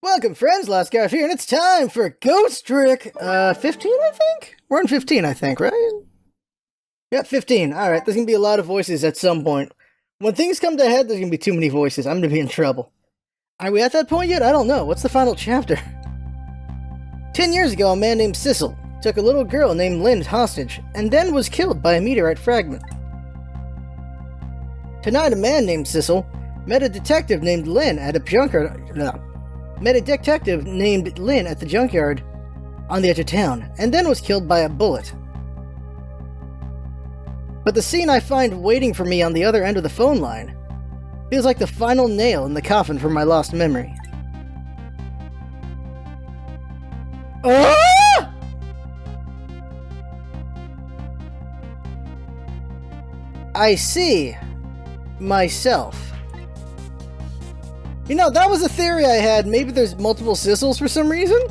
Welcome, friends. LostScarf here, and it's time for Ghost Trick 15, I think? We're on 15, I think, right? Yep, 15. Alright, there's gonna be a lot of voices at some point. When things come to a head, there's gonna be too many voices. I'm gonna be in trouble. Are we at that point yet? I don't know. What's the final chapter? 10 years ago, a man named Sissel took a little girl named Lynn hostage, and then was killed by a meteorite fragment. Tonight, a man named Sissel met a detective named Lynn at a junkyard. Met a detective named Lynn at the junkyard on the edge of town, and then was killed by a bullet. But the scene I find waiting for me on the other end of the phone line feels like the final nail in the coffin for my lost memory. Ah! I see myself. You know, that was a theory I had. Maybe there's multiple Sissels for some reason?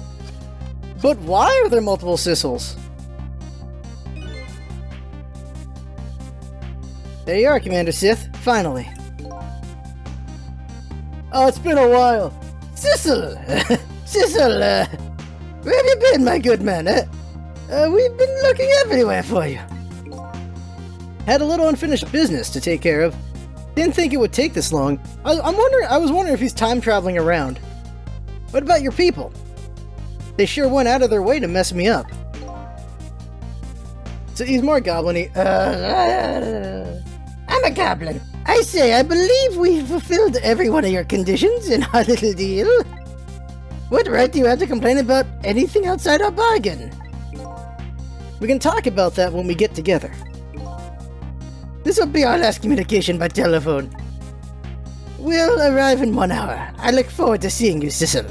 But why are there multiple Sissels? There you are, Commander Sith. Finally. Oh, it's been a while. Sissel! Sissel, where have you been, my good man? We've been looking everywhere for you. Had a little unfinished business to take care of. Didn't think it would take this long. I was wondering if he's time traveling around. What about your people? They sure went out of their way to mess me up. So he's more goblin-y. I'm a goblin. I say, I believe we've fulfilled every one of your conditions in our little deal. What right do you have to complain about anything outside our bargain? We can talk about that when we get together. This will be our last communication by telephone. We'll arrive in 1 hour. I look forward to seeing you, Sissel.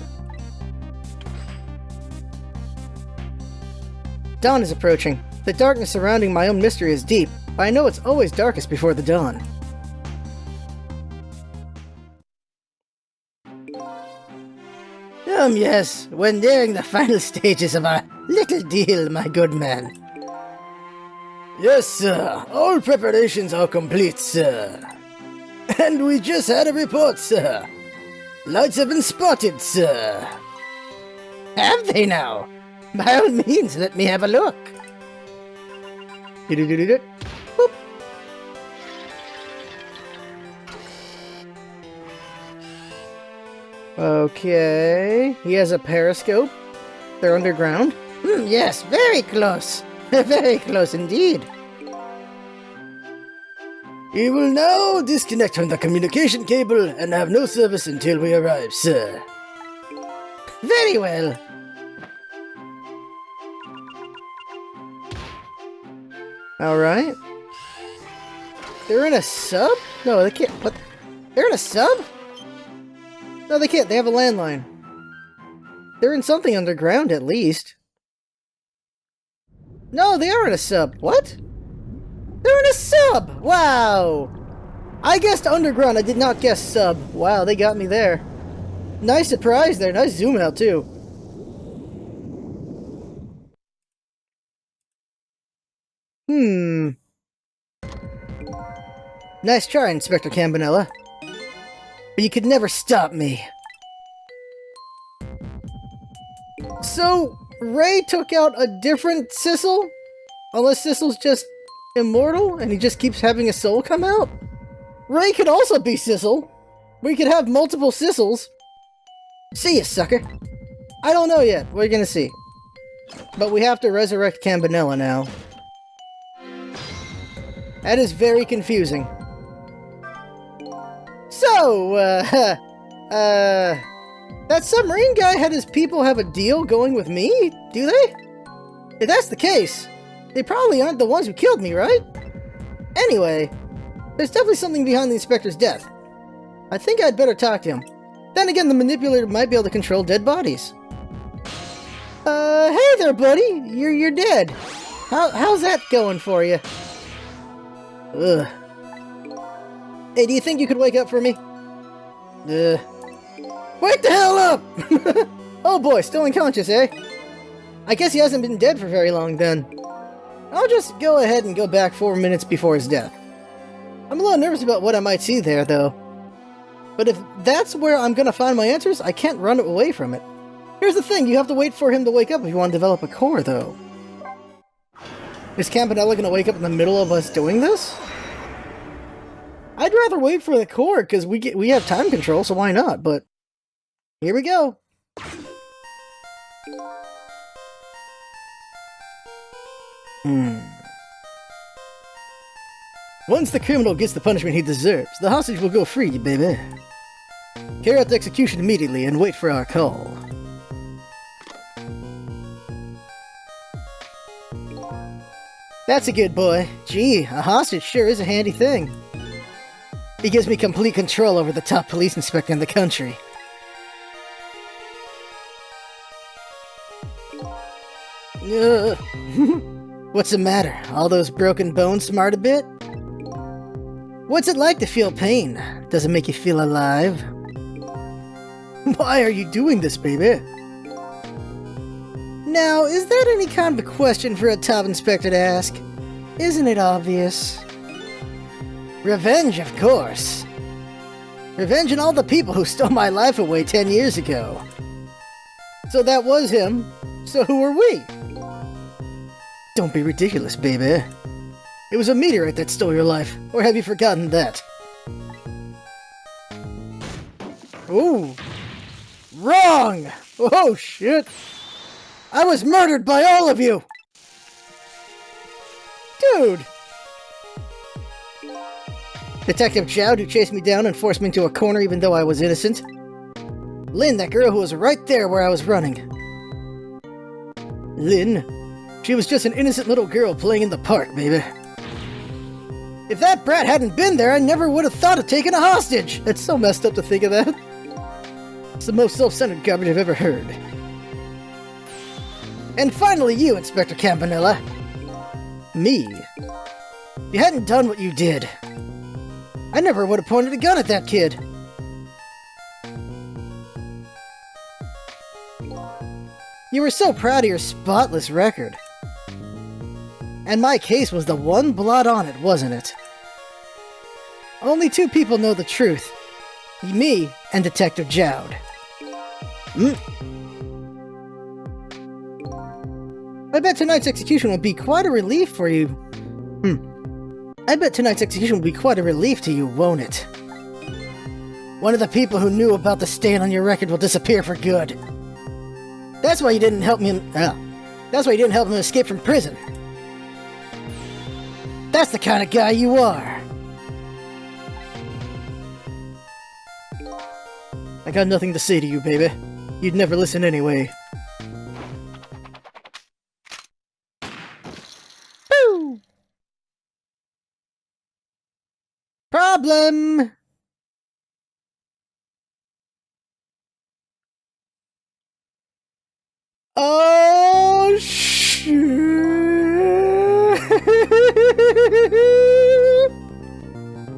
Dawn is approaching. The darkness surrounding my own mystery is deep, but I know it's always darkest before the dawn. Yes, we're nearing the final stages of our little deal, my good man. Yes, sir. All preparations are complete, sir. And we just had a report, sir. Lights have been spotted, sir. Have they now? By all means, let me have a look. Boop. Okay. He has a periscope. They're underground. Yes, very close. Very close indeed. We will now disconnect from the communication cable and have no service until we arrive, sir. Very well. Alright. They're in a sub? No, they can't. What? They're in a sub? No, they can't. They have a landline. They're in something underground, at least. No, they are in a sub. What? They're in a sub! Wow! I guessed underground. I did not guess sub. Wow, they got me there. Nice surprise there. Nice zoom out, too. Nice try, Inspector Campanella. But you could never stop me. So, Ray took out a different Sissel? Unless Sissel's just immortal and he just keeps having a soul come out? Ray could also be Sissel. We could have multiple Sissels. See ya, sucker. I don't know yet. We're gonna see. But we have to resurrect Campanella now. That is very confusing. So, that submarine guy had his people have a deal going with me? Do they? If that's the case, they probably aren't the ones who killed me, right? Anyway, there's definitely something behind the inspector's death. I think I'd better talk to him. Then again, the manipulator might be able to control dead bodies. Hey there, buddy. You're dead. How's that going for you? Ugh. Hey, do you think you could wake up for me? Wake the hell up! Oh boy, still unconscious, eh? I guess he hasn't been dead for very long then. I'll just go ahead and go back 4 minutes before his death. I'm a little nervous about what I might see there, though. But if that's where I'm gonna find my answers, I can't run away from it. Here's the thing, you have to wait for him to wake up if you want to develop a core, though. Is Campanella gonna wake up in the middle of us doing this? I'd rather wait for the core, because we have time control, so why not? But here we go. Once the criminal gets the punishment he deserves, the hostage will go free, baby. Carry out the execution immediately and wait for our call. That's a good boy. Gee, a hostage sure is a handy thing. He gives me complete control over the top police inspector in the country. What's the matter? All those broken bones smart a bit? What's it like to feel pain? Does it make you feel alive? Why are you doing this, baby? Now, is that any kind of a question for a top inspector to ask? Isn't it obvious? Revenge, of course. Revenge on all the people who stole my life away 10 years ago. So that was him. So who are we? Don't be ridiculous, baby. It was a meteorite that stole your life, or have you forgotten that? Ooh. Wrong! Oh, shit! I was murdered by all of you! Dude! Detective Chowd, who chased me down and forced me into a corner even though I was innocent. Lynn, that girl who was right there where I was running. Lynn? She was just an innocent little girl playing in the park, baby. If that brat hadn't been there, I never would have thought of taking a hostage! It's so messed up to think of that. It's the most self-centered garbage I've ever heard. And finally you, Inspector Campanella. Me. You hadn't done what you did. I never would have pointed a gun at that kid. You were so proud of your spotless record. And my case was the one blot on it, wasn't it? Only two people know the truth. Me and Detective Jowd. I bet tonight's execution will be quite a relief for you. I bet tonight's execution will be quite a relief to you, won't it? One of the people who knew about the stain on your record will disappear for good. That's why you didn't help me. That's why you didn't help him escape from prison. That's the kind of guy you are. I got nothing to say to you, baby. You'd never listen anyway. Boo! Problem! Oh, shit!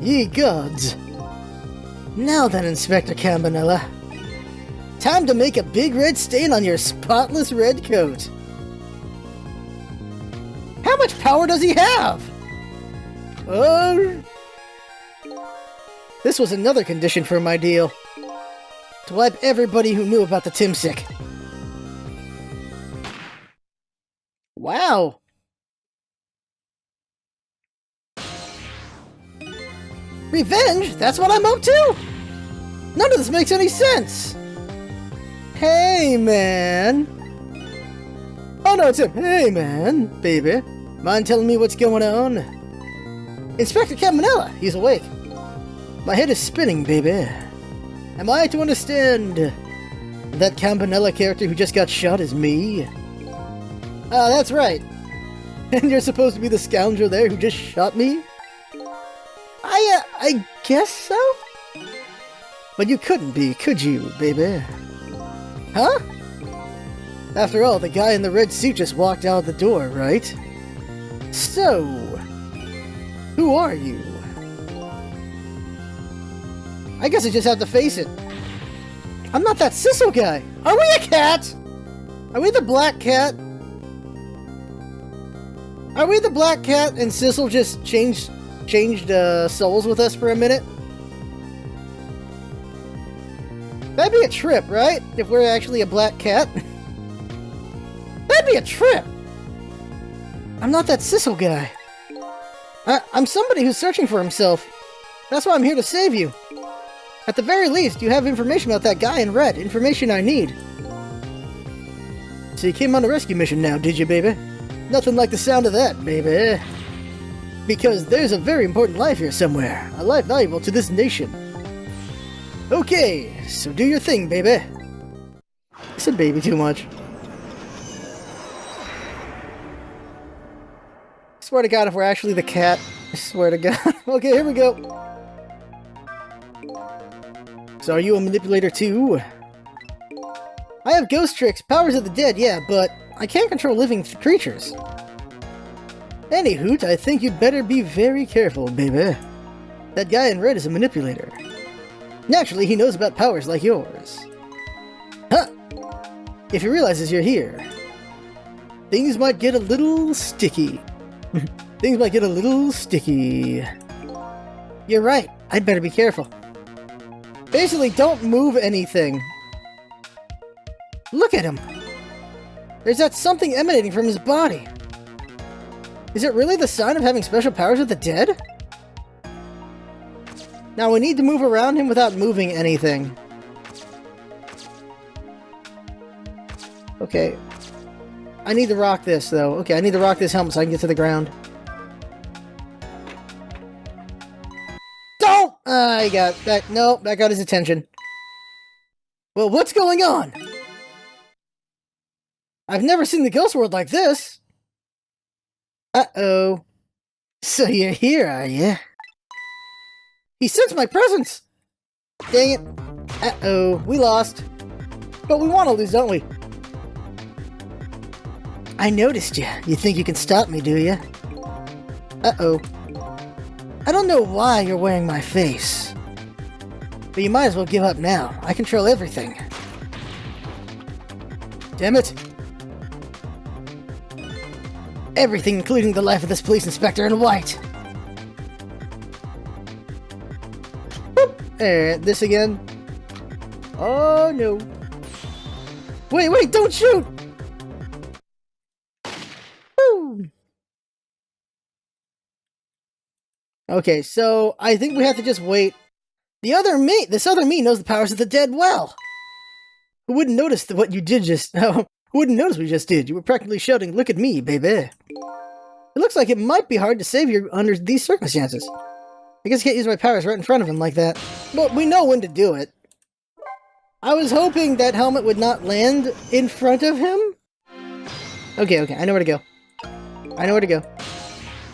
Ye gods! Now then, Inspector Campanella. Time to make a big red stain on your spotless red coat. How much power does he have? This was another condition for my deal. To wipe everybody who knew about the Timsick. Wow. Revenge? That's what I'm up to? None of this makes any sense. Hey, man. Oh, no, it's him. Hey, man, baby. Mind telling me what's going on? Inspector Campanella, he's awake. My head is spinning, baby. Am I to understand that Campanella character who just got shot is me? Ah, that's right. And you're supposed to be the scoundrel there who just shot me? I guess so? But you couldn't be, could you, baby? Huh? After all, the guy in the red suit just walked out the door, right? So, who are you? I guess I just have to face it. I'm not that Sissel guy. Are we a cat? Are we the black cat? Are we the black cat and Sissel just changed souls with us for a minute? That'd be a trip, right? If we're actually a black cat. That'd be a trip! I'm not that Sissel guy. I'm somebody who's searching for himself. That's why I'm here to save you. At the very least, you have information about that guy in red. Information I need. So you came on a rescue mission now, did you, baby? Nothing like the sound of that, baby. Because there's a very important life here somewhere. A life valuable to this nation. Okay, so do your thing, baby. I said baby too much. I swear to God, if we're actually the cat. I swear to God. Okay, here we go. So are you a manipulator too? I have ghost tricks, powers of the dead, yeah, but I can't control living creatures. Any hoot, I think you'd better be very careful, baby. That guy in red is a manipulator. Naturally, he knows about powers like yours. Huh! If he realizes you're here, things might get a little sticky. Things might get a little sticky. You're right, I'd better be careful. Basically, don't move anything. Look at him! There's that something emanating from his body. Is it really the sign of having special powers with the dead? Now we need to move around him without moving anything. Okay. I need to rock this, though. Okay, I need to rock this helmet so I can get to the ground. Don't! I got that. No, that got his attention. Well, what's going on? I've never seen the ghost world like this. Uh-oh. So you're here, are you? He sensed my presence! Dang it. Uh-oh, we lost. But we want to lose, don't we? I noticed you. You think you can stop me, do you? Uh-oh. I don't know why you're wearing my face. But you might as well give up now. I control everything. Damn it. Everything, including the life of this police inspector in white. This again. Oh no. Wait, don't shoot! Woo. Okay, so I think we have to just wait. This other me knows the powers of the dead well. Who wouldn't notice what you did just now? Who wouldn't notice what you just did? You were practically shouting, "Look at me, baby." It looks like it might be hard to save you under these circumstances. I guess I can't use my powers right in front of him like that. But we know when to do it. I was hoping that helmet would not land in front of him. Okay, I know where to go. I know where to go.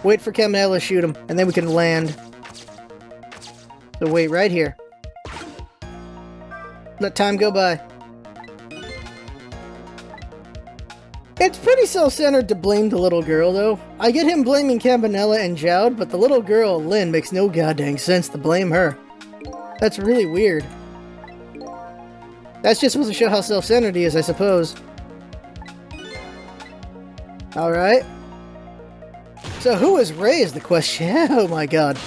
Wait for Caminella to shoot him, and then we can land. So wait right here. Let time go by. It's pretty self-centered to blame the little girl, though. I get him blaming Campanella and Jowd, but the little girl, Lynn, makes no goddamn sense to blame her. That's really weird. That's just supposed to show how self-centered he is, I suppose. Alright. So who is Ray is the question. Oh my god.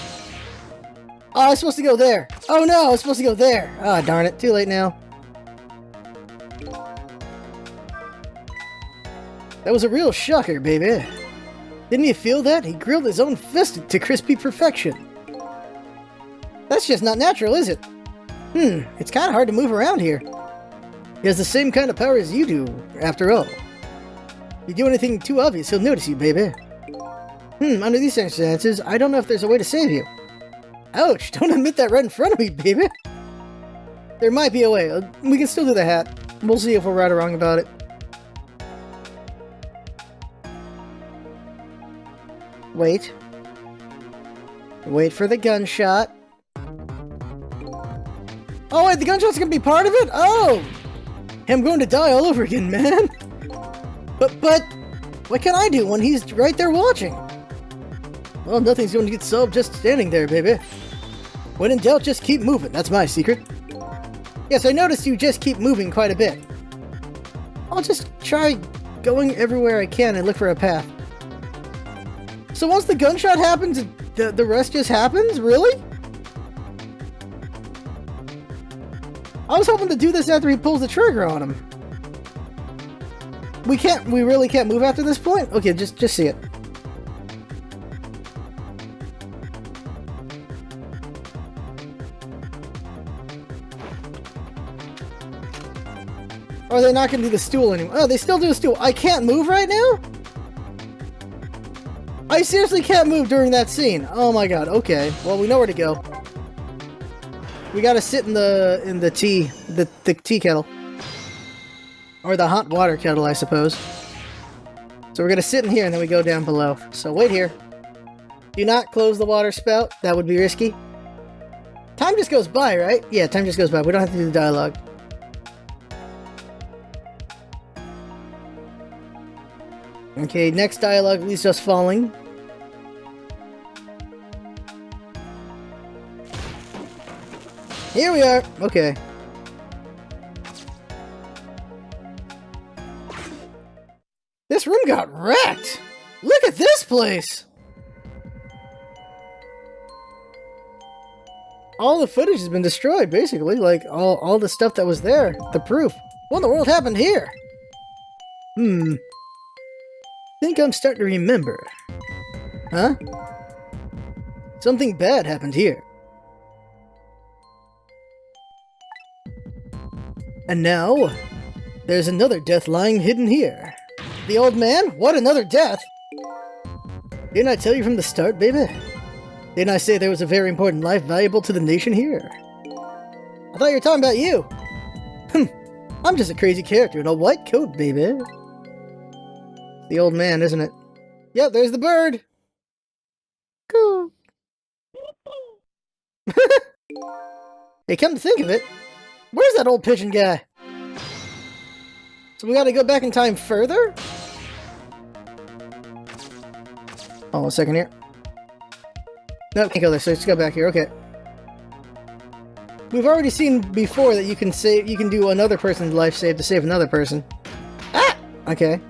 Oh, I was supposed to go there. Oh no, I was supposed to go there. Ah, darn it. Too late now. That was a real shocker, baby. Didn't you feel that? He grilled his own fist to crispy perfection. That's just not natural, is it? It's kind of hard to move around here. He has the same kind of power as you do, after all. If you do anything too obvious, he'll notice you, baby. Under these circumstances, I don't know if there's a way to save you. Ouch, don't admit that right in front of me, baby. There might be a way. We can still do the hat. We'll see if we're right or wrong about it. Wait. Wait for the gunshot. Oh wait, the gunshot's gonna be part of it? Oh! I'm going to die all over again, man! But, what can I do when he's right there watching? Well, nothing's going to get solved just standing there, baby. When in doubt, just keep moving. That's my secret. Yes, I noticed you just keep moving quite a bit. I'll just try going everywhere I can and look for a path. So once the gunshot happens, the rest just happens? Really? I was hoping to do this after he pulls the trigger on him. We really can't move after this point? Okay, just see it. Or are they not gonna do the stool anymore? Oh, they still do the stool. I can't move right now? I seriously can't move during that scene. Oh my god, okay. Well, we know where to go. We gotta sit in the tea kettle. Or the hot water kettle, I suppose. So we're gonna sit in here and then we go down below. So wait here. Do not close the water spout. That would be risky. Time just goes by, right? Yeah, time just goes by. We don't have to do the dialogue. Okay, next dialogue leaves us falling. Here we are. Okay. This room got wrecked! Look at this place! All the footage has been destroyed, basically. Like, all the stuff that was there. The proof. What in the world happened here? Think I'm starting to remember. Huh? Something bad happened here. And now, there's another death lying hidden here. The old man? What, another death? Didn't I tell you from the start, baby? Didn't I say there was a very important life valuable to the nation here? I thought you were talking about you. I'm just a crazy character in a white coat, baby. The old man, isn't it? Yep, there's the bird. Cool. Hey, come to think of it, where's that old pigeon guy? So we gotta go back in time further? Hold on a second here. No, can't go there, so let's go back here, okay. We've already seen before that you can do another person's life save to save another person. Ah! Okay.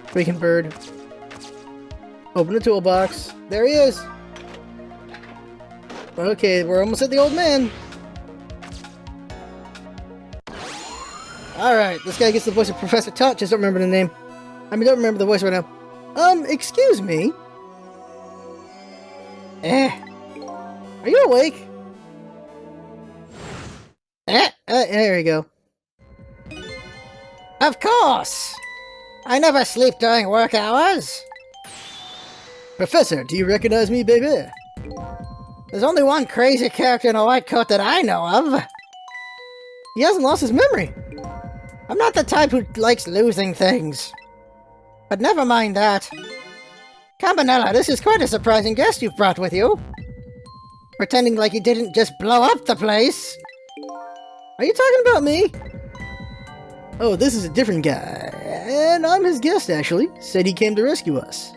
Freaking bird. Open the toolbox. There he is! Okay, we're almost at the old man. Alright, this guy gets the voice of Professor Tot, just don't remember the name. I mean, don't remember the voice right now. Excuse me? Are you awake? There we go. Of course! I never sleep during work hours. Professor, do you recognize me, baby? There's only one crazy character in a white coat that I know of. He hasn't lost his memory. I'm not the type who likes losing things. But never mind that. Campanella, this is quite a surprising guest you've brought with you. Pretending like you didn't just blow up the place. Are you talking about me? Oh, this is a different guy. And I'm his guest, actually. Said he came to rescue us.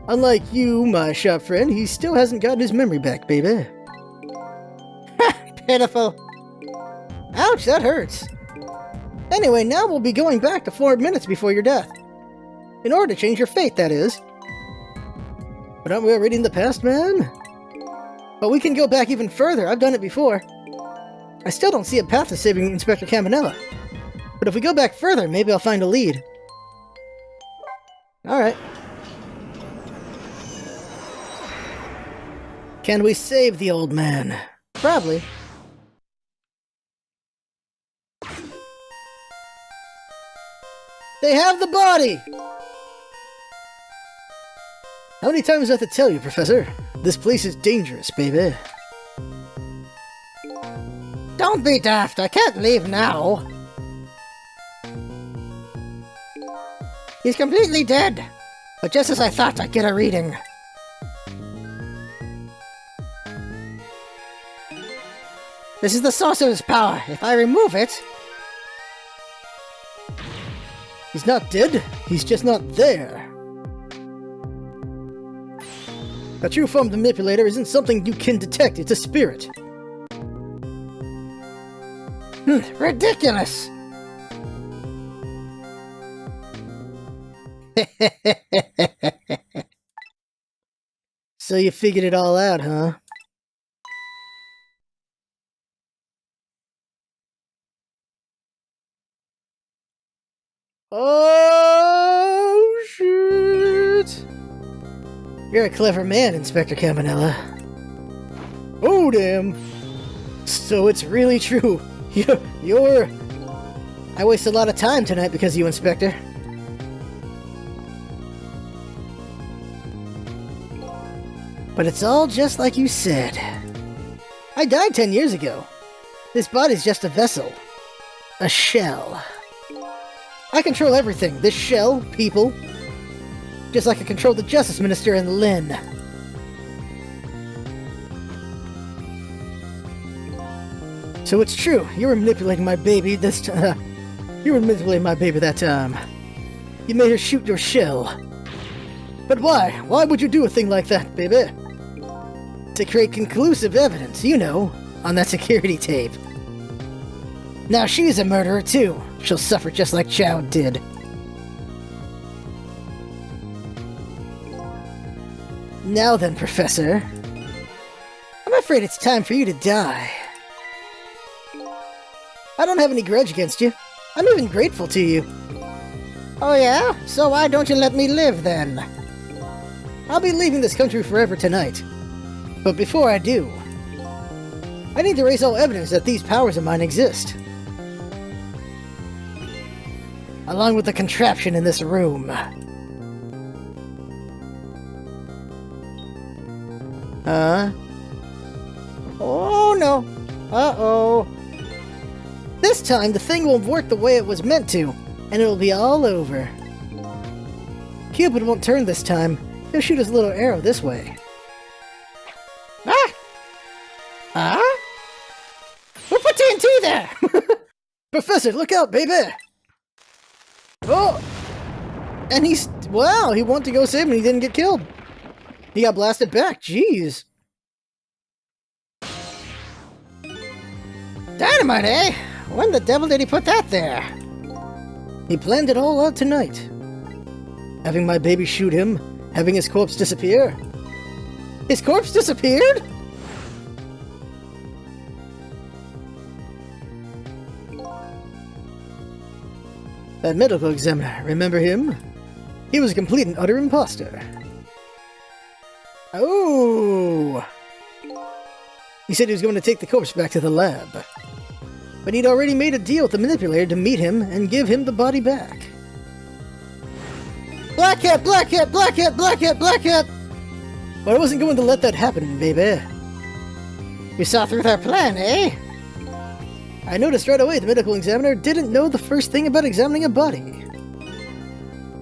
Unlike you, my shop friend, he still hasn't gotten his memory back, baby. Ha! Pitiful. Ouch, that hurts. Anyway, now we'll be going back to 4 minutes before your death. In order to change your fate, that is. But aren't we already in the past, man? But we can go back even further. I've done it before. I still don't see a path to saving Inspector Campanella. But if we go back further, maybe I'll find a lead. Alright. Can we save the old man? Probably. They have the body! How many times do I have to tell you, Professor? This place is dangerous, baby. Don't be daft, I can't leave now. He's completely dead. But just as I thought, I'd get a reading. This is the source of his power. If I remove it... He's not dead, he's just not there. A true form manipulator isn't something you can detect, it's a spirit. Ridiculous! So you figured it all out, huh? Oh, shit! You're a clever man, Inspector Cabanella. Oh, damn. So it's really true. You're... I wasted a lot of time tonight because of you, Inspector. But it's all just like you said. I died 10 years ago. This body's just a vessel. A shell. I control everything. This shell, people. Just like I control the Justice Minister and Lynn. So it's true. You were manipulating my baby this time. You were manipulating my baby that time. You made her shoot your shell. But why? Why would you do a thing like that, baby? To create conclusive evidence, you know, on that security tape. Now she's a murderer too. She'll suffer just like Chow did. Now then, Professor. I'm afraid it's time for you to die. I don't have any grudge against you. I'm even grateful to you. Oh yeah? So why don't you let me live then? I'll be leaving this country forever tonight. But before I do, I need to erase all evidence that these powers of mine exist. Along with the contraption in this room. Oh no. Uh-oh. This time the thing won't work the way it was meant to, and it'll be all over. Cupid won't turn this time. He'll shoot his little arrow this way. Ah! Ah? Who put TNT there? Professor, look out, baby! Oh! And he's... Wow, he wanted to go save him and he didn't get killed. He got blasted back, jeez. Dynamite, eh? When the devil did he put that there? He planned it all out tonight. Having my baby shoot him, having his corpse disappear. His corpse disappeared? That medical examiner, remember him? He was a complete and utter imposter. Oh! He said he was going to take the corpse back to the lab. But he'd already made a deal with the manipulator to meet him and give him the body back. Black Hat! Black Hat! Black Hat! Black Hat! Black Hat! But I wasn't going to let that happen, baby. You saw through our plan, eh? I noticed right away the medical examiner didn't know the first thing about examining a body.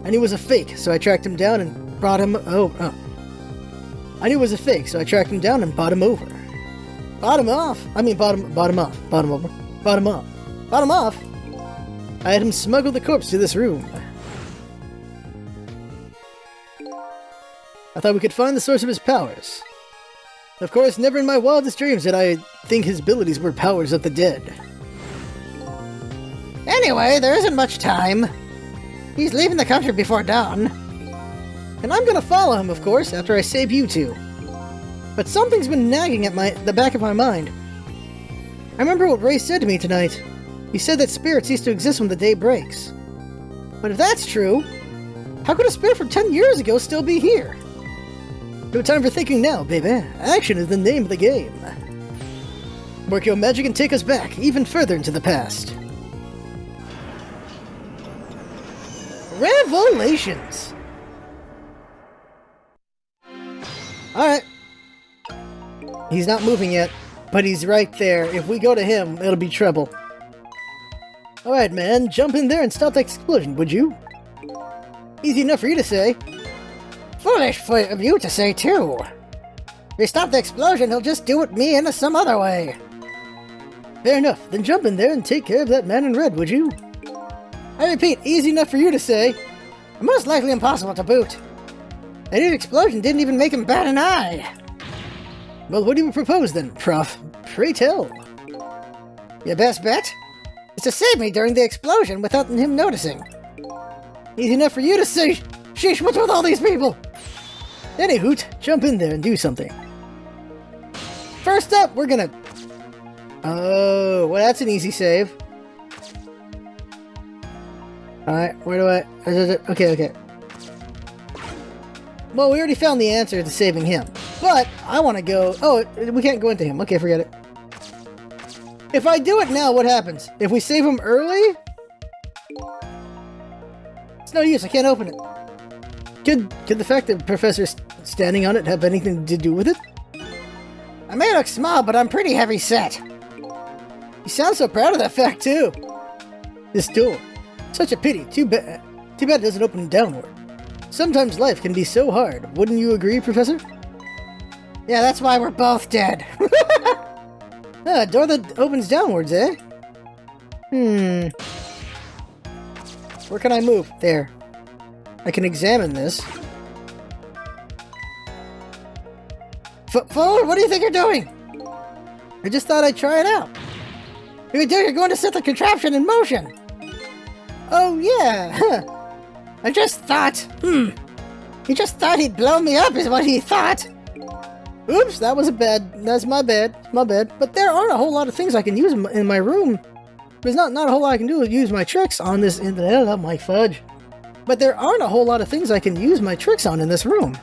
I knew it was a fake, so I tracked him down and brought him... I knew it was a fake, so I tracked him down and bought him over. Bought him off? I mean, bought him off. Bought him over. Bought him off. Bought him off? I had him smuggle the corpse to this room. I thought we could find the source of his powers. Of course, never in my wildest dreams did I think his abilities were powers of the dead. Anyway, there isn't much time. He's leaving the country before dawn. And I'm gonna follow him, of course, after I save you two. But something's been nagging at the back of my mind. I remember what Ray said to me tonight. He said that spirits cease to exist when the day breaks. But if that's true, how could a spirit from 10 years ago still be here? No time for thinking now, baby. Action is the name of the game. Work your magic and take us back, even further into the past. Revelations! Alright. He's not moving yet, but he's right there. If we go to him, it'll be trouble. Alright, man, jump in there and stop that explosion, would you? Easy enough for you to say. Foolish of you to say, too. If we stop the explosion, he'll just do it me in some other way. Fair enough, then jump in there and take care of that man in red, would you? I repeat, easy enough for you to say. Most likely impossible to boot. That explosion didn't even make him bat an eye. Well, what do you propose then, Prof? Pray tell. Your best bet is to save me during the explosion without him noticing. Easy enough for you to say. Sheesh, what's with all these people? Anyhoot, jump in there and do something. First up, we're gonna... Oh, well, that's an easy save. Alright, where do I... Okay, okay. Well, we already found the answer to saving him. But, I want to go... Oh, we can't go into him. Okay, forget it. If I do it now, what happens? If we save him early? It's no use, I can't open it. Could the fact that Professor's standing on it have anything to do with it? I may look small, but I'm pretty heavy set. You sound so proud of that fact, too. This door. Such a pity. Too bad it doesn't open downward. Sometimes life can be so hard. Wouldn't you agree, Professor? Yeah, that's why we're both dead. A door that opens downwards, eh? Where can I move? There. I can examine this. Forward, what do you think you're doing? I just thought I'd try it out. You're going to set the contraption in motion. Oh, yeah. I just thought, He just thought he'd blow me up is what he thought. Oops, that's my bad. My bad. But there aren't a whole lot of things I can use in my room. There's not a whole lot I can do to use my tricks on this, my fudge. But there aren't a whole lot of things I can use my tricks on in this room.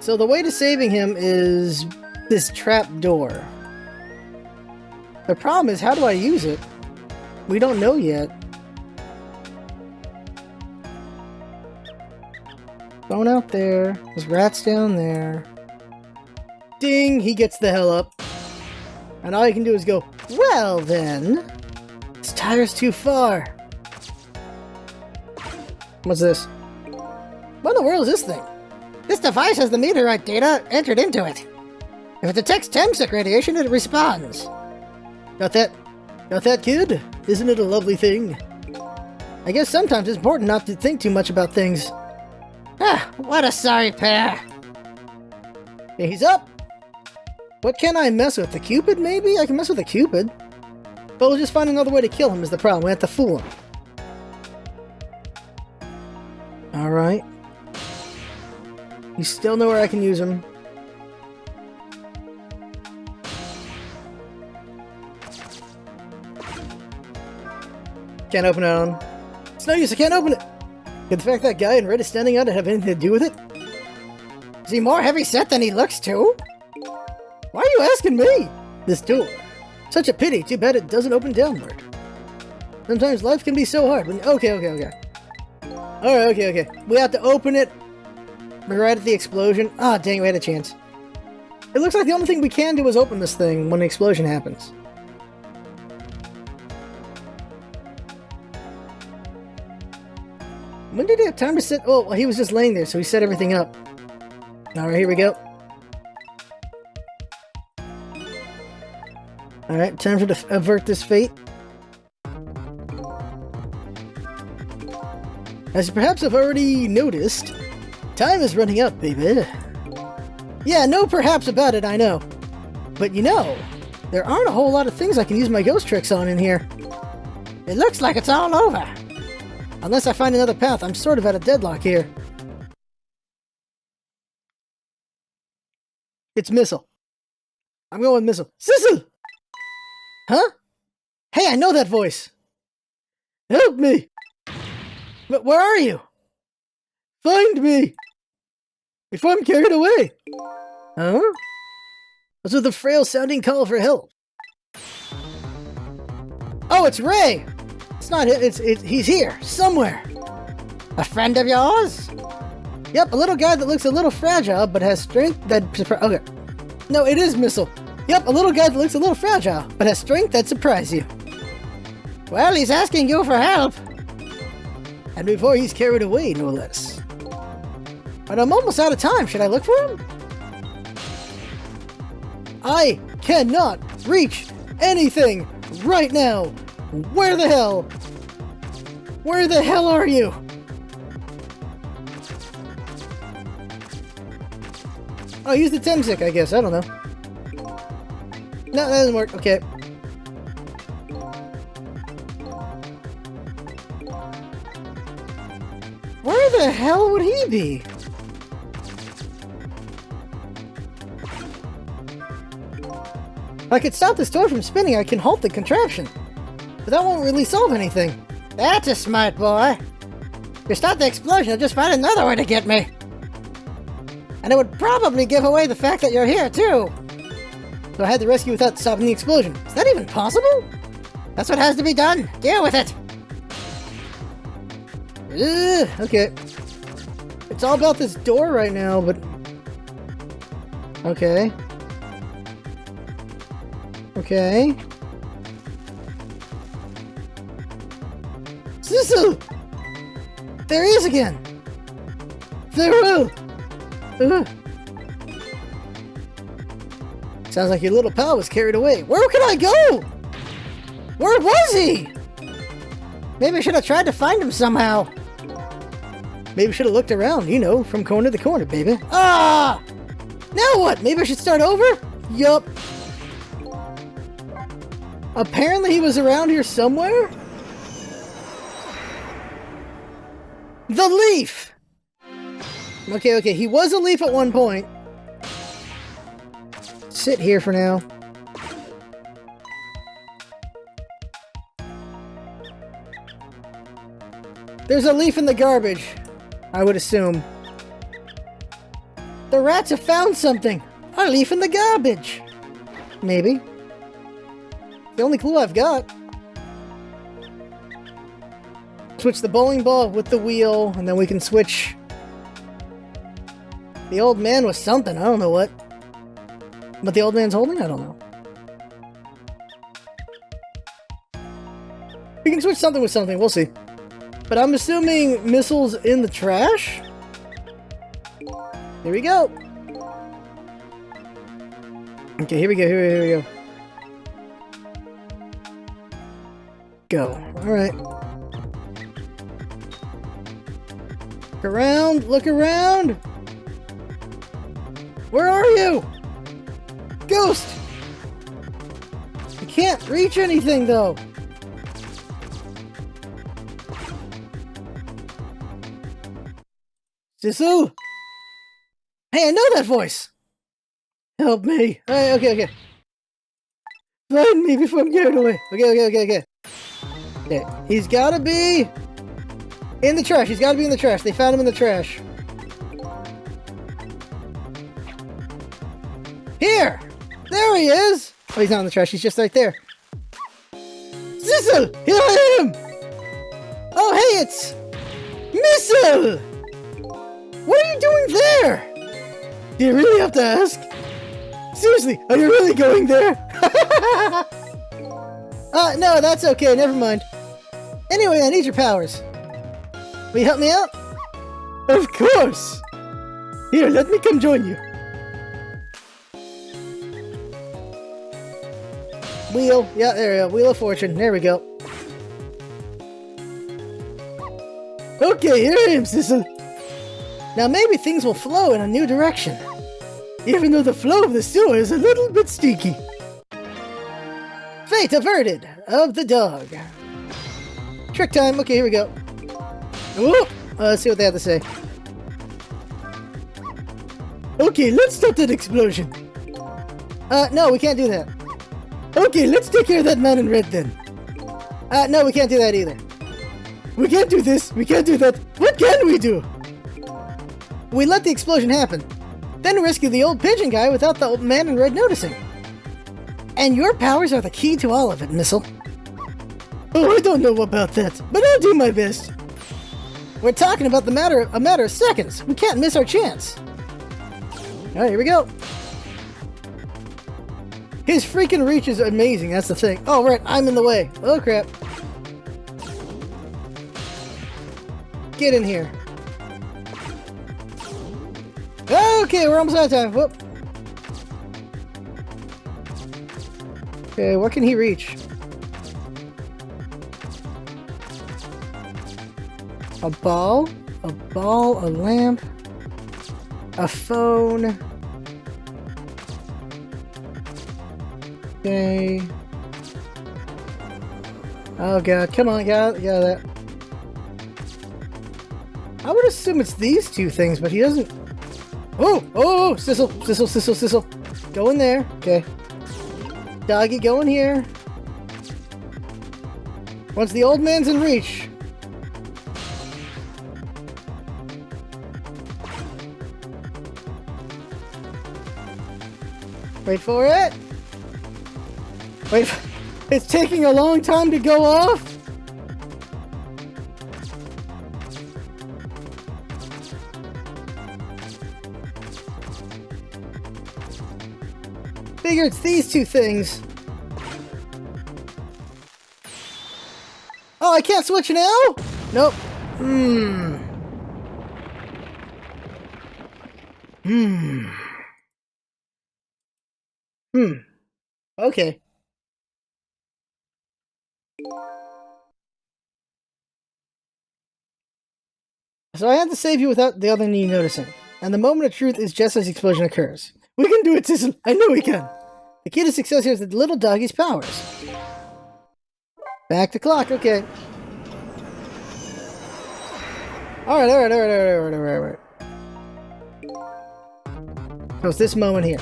So the way to saving him is this trap door. The problem is, how do I use it? We don't know yet. Phone out there. There's rats down there. Ding! He gets the hell up. And all you can do is go, well then. This tire's too far. What's this? What in the world is this thing? This device has the meteorite data entered into it. If it detects Temsic radiation, it responds. Got that, kid? Isn't it a lovely thing? I guess sometimes it's important not to think too much about things. Ah, what a sorry pair. Okay, he's up. What can I mess with? The Cupid, maybe? I can mess with the Cupid. But we'll just find another way to kill him is the problem. We have to fool him. Alright. You still know where I can use him. Can't open it on. It's no use, I can't open it! Could the fact that guy in red is standing on it have anything to do with it? Is he more heavy set than he looks to? Why are you asking me? This door. Such a pity, too bad it doesn't open downward. Sometimes life can be so hard when... Okay. Alright, okay. We have to open it right at the explosion. Ah, dang, we had a chance. It looks like the only thing we can do is open this thing when the explosion happens. When did he have time to set... Oh, well, he was just laying there, so he set everything up. Alright, here we go. Alright, time to avert this fate. As you perhaps have already noticed, time is running up, baby. Yeah, no perhaps about it, I know. But you know, there aren't a whole lot of things I can use my ghost tricks on in here. It looks like it's all over. Unless I find another path, I'm sort of at a deadlock here. It's Missile. I'm going with Missile. Sissel! Huh? Hey, I know that voice! Help me! But where are you? Find me! Before I'm carried away! Huh? Those are the frail-sounding call for help. Oh, it's Ray! It's not him, he's here, somewhere. A friend of yours? Yep, a little guy that looks a little fragile, but has strength that... Okay. No, it is Missile. Yep, a little guy that looks a little fragile, but has strength that surprise you. Well, he's asking you for help. And before he's carried away, no less. But I'm almost out of time. Should I look for him? I cannot reach anything right now. Where the hell? Where the hell are you? Oh, use the Temsic, I guess. I don't know. No, that doesn't work. Okay. Where the hell would he be? If I could stop this door from spinning, I can halt the contraption. But that won't really solve anything. That's a smart boy. If you stop the explosion, I'll just find another way to get me. And it would probably give away the fact that you're here, too. So I had to rescue without stopping the explosion. Is that even possible? That's what has to be done. Deal with it. Okay. It's all about this door right now, but... Okay. Okay. Sissel! There he is again! Farewell! Sounds like your little pal was carried away. Where can I go? Where was he? Maybe I should have tried to find him somehow. Maybe I should have looked around, you know, from corner to corner, baby. Ah! Now what? Maybe I should start over? Yup. Apparently he was around here somewhere? The leaf! Okay, he was a leaf at one point. Sit here for now. There's a leaf in the garbage, I would assume. The rats have found something! A leaf in the garbage! Maybe. The only clue I've got. Switch the bowling ball with the wheel, and then we can switch... The old man was something, I don't know what. What the old man's holding? I don't know. We can switch something with something, we'll see. But I'm assuming missiles in the trash? Here we go! Okay, here we go. Go. Alright. Look around! Where are you? Ghost! I can't reach anything, though. Sissel? Hey, I know that voice! Help me. Okay. Find me before I'm carried away. Okay. Okay, he's gotta be in the trash. He's gotta be in the trash. They found him in the trash. Here! There he is! Oh, he's not in the trash. He's just right there. Sissel! Here I am! Oh, hey, it's... Missile! What are you doing there? Do you really have to ask? Seriously, are you really going there? No, that's okay. Never mind. Anyway, I need your powers. Will you help me out? Of course! Here, let me come join you. Wheel. Yeah, there we go. Wheel of Fortune. There we go. Okay, here I am, Sissel. Now maybe things will flow in a new direction. Even though the flow of the sewer is a little bit stinky. Fate averted of the dog. Trick time. Okay, here we go. Ooh, let's see what they have to say. Okay, let's stop that explosion. No, we can't do that. Okay, let's take care of that man in red then. No, we can't do that either. We can't do this. We can't do that. What can we do? We let the explosion happen. Then rescue the old pigeon guy without the old man in red noticing. And your powers are the key to all of it, Missile. Oh, I don't know about that, but I'll do my best. We're talking about a matter of seconds. We can't miss our chance. Alright, here we go. His freaking reach is amazing, that's the thing. Oh, right, I'm in the way. Oh, crap. Get in here. Okay, we're almost out of time. Whoop. Okay, what can he reach? A ball, a lamp, a phone. Okay. Oh god, come on, get out of that. I would assume it's these two things, but he doesn't... Oh, Sissel. Go in there. Okay. Doggy, go in here. Once the old man's in reach. Wait for it. Wait. It's taking a long time to go off. Figure it's these two things. Oh, I can't switch now? Nope. Okay. So I had to save you without the other knee noticing. And the moment of truth is just as the explosion occurs. We can do it, Sissel! I know we can! The key to success here is the little doggy's powers. Back to clock, okay. Alright. So it's this moment here.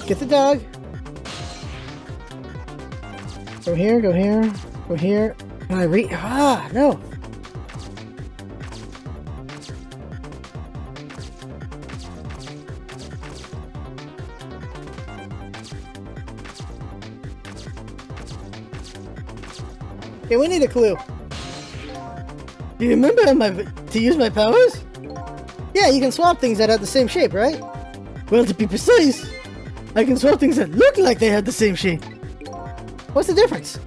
Get the dog. Go here, go here, go here. Can I reach? Ah, no. Okay, we need a clue. Do you remember to use my powers? Yeah, you can swap things that have the same shape, right? Well, to be precise, I can swap things that look like they had the same shape. What's the difference?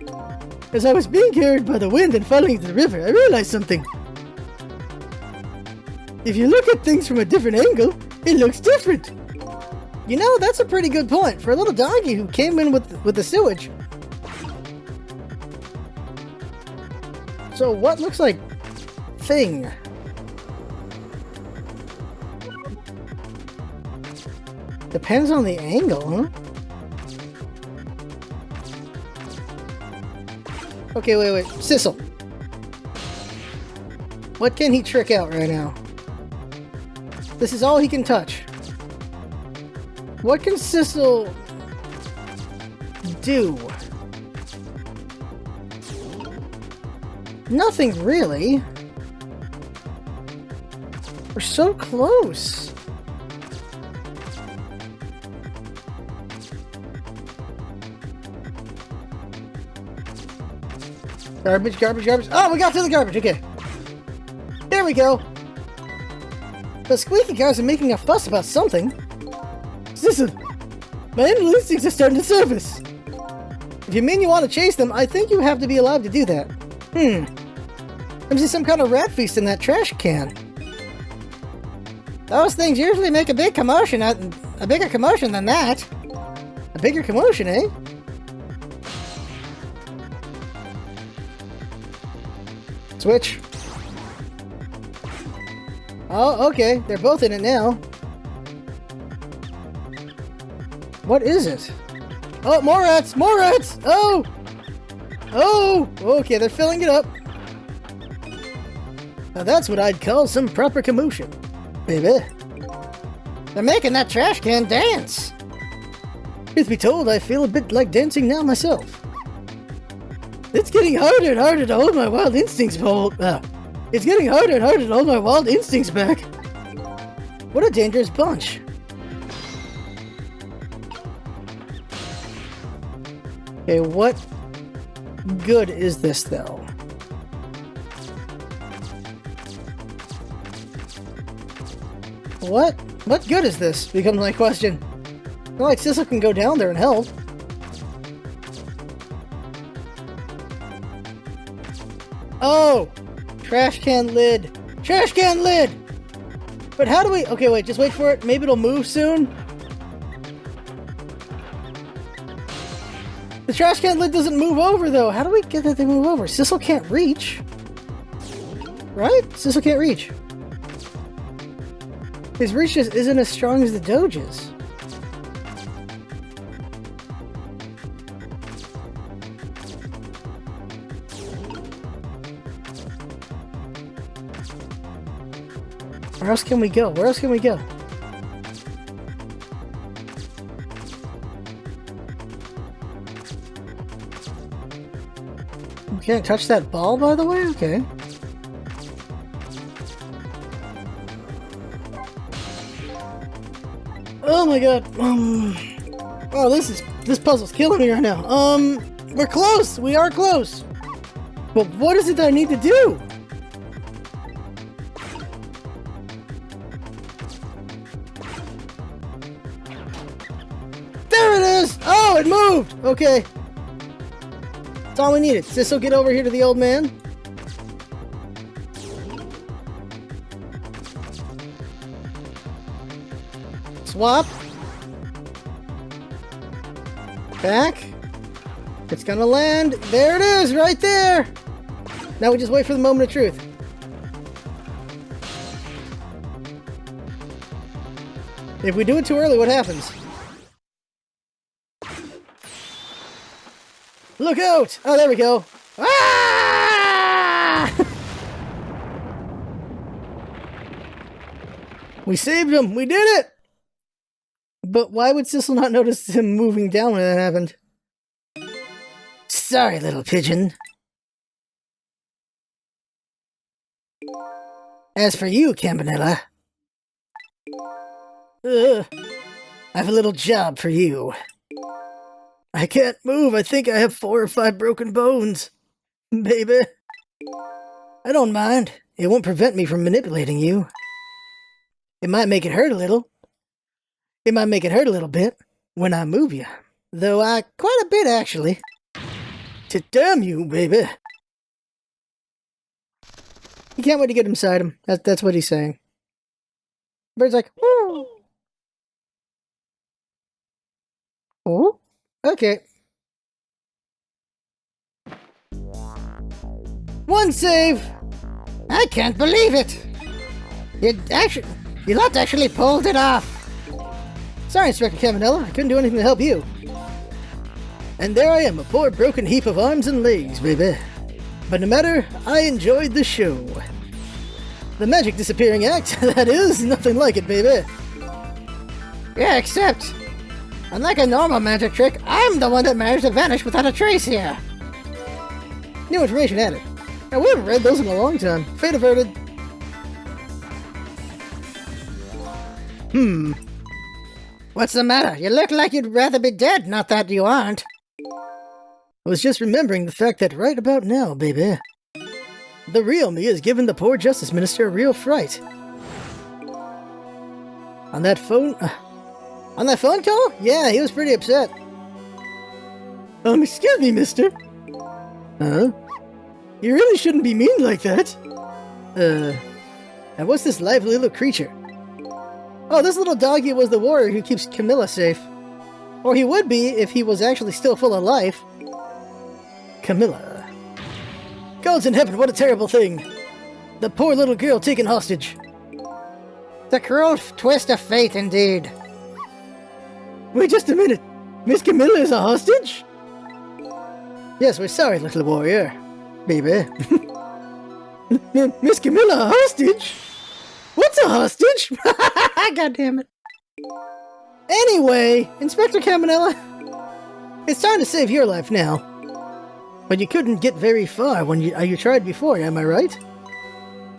As I was being carried by the wind and falling into the river, I realized something. If you look at things from a different angle, it looks different. You know, that's a pretty good point for a little doggy who came in with the sewage. So what looks like thing? Depends on the angle, huh? Okay, wait. Sissel. What can he trick out right now? This is all he can touch. What can Sissel do? Nothing really. We're so close. Garbage. Oh, we got to the garbage. Okay. There we go. The squeaky cars are making a fuss about something. Listen, my animal instincts are starting to surface. If you mean you want to chase them, I think you have to be alive to do that. I see some kind of rat feast in that trash can. Those things usually make a big commotion, a bigger commotion than that. A bigger commotion, eh? Switch. Oh, okay. They're both in it now. What is it? Oh, more rats! More rats! Oh! Oh! Okay, they're filling it up. Now that's what I'd call some proper commotion, baby. They're making that trash can dance. Truth be told, I feel a bit like dancing now myself. It's getting harder and harder to hold my wild instincts It's getting harder and harder to hold my wild instincts back. What a dangerous bunch. Okay, what good is this, though? What good is this? Becomes my question. Not like Sissel can go down there and help. Oh! Trash can lid. Trash can lid! But how do we... Okay, wait, just wait for it. Maybe it'll move soon. The trash can lid doesn't move over, though. How do we get that thing to move over? Sissel can't reach. Right? Sissel can't reach. His reach just isn't as strong as the Doge's. Where else can we go? Where else can we go? We can't touch that ball, by the way? Okay. Oh my god. Oh, this puzzle's killing me right now. We're close! We are close! But what is it that I need to do? There it is! Oh, it moved! Okay. That's all we needed. Does this will get over here to the old man? Swap. Back. It's gonna land. There it is, right there! Now we just wait for the moment of truth. If we do it too early, what happens? Look out! Oh, there we go. Ah! We saved him! We did it! But why would Sissel not notice him moving down when that happened? Sorry, little pigeon. As for you, Campanella, I have a little job for you. I can't move. I think I have 4 or 5 broken bones. Baby. I don't mind. It won't prevent me from manipulating you. It might make it hurt a little. It might make it hurt a little bit when I move you. Though quite a bit, actually. To damn you, baby. He can't wait to get inside him. That's what he's saying. Bird's like, woo! Oh? Okay. One save! I can't believe it! You lot actually pulled it off! Sorry, Inspector Campanella, I couldn't do anything to help you. And there I am, a poor broken heap of arms and legs, baby. But no matter, I enjoyed the show. The magic disappearing act, that is, nothing like it, baby. Yeah, except, unlike a normal magic trick, I'm the one that managed to vanish without a trace here. New information added. Now, we haven't read those in a long time. Fate averted. What's the matter? You look like you'd rather be dead, not that you aren't. I was just remembering the fact that right about now, baby, the real me has given the poor Justice Minister a real fright. On that phone call? Yeah, he was pretty upset. Excuse me, mister. Huh? You really shouldn't be mean like that. And what's this lively little creature? Oh, this little doggy was the warrior who keeps Camilla safe. Or he would be if he was actually still full of life. Camilla. Gods in heaven, what a terrible thing. The poor little girl taken hostage. The cruel twist of fate, indeed. Wait just a minute. Miss Camilla is a hostage? Yes, we're sorry, little warrior. Baby. Miss Camilla a hostage? What's a hostage? God damn it. Anyway, Inspector Campanella, it's time to save your life now. But you couldn't get very far when you tried before, am I right?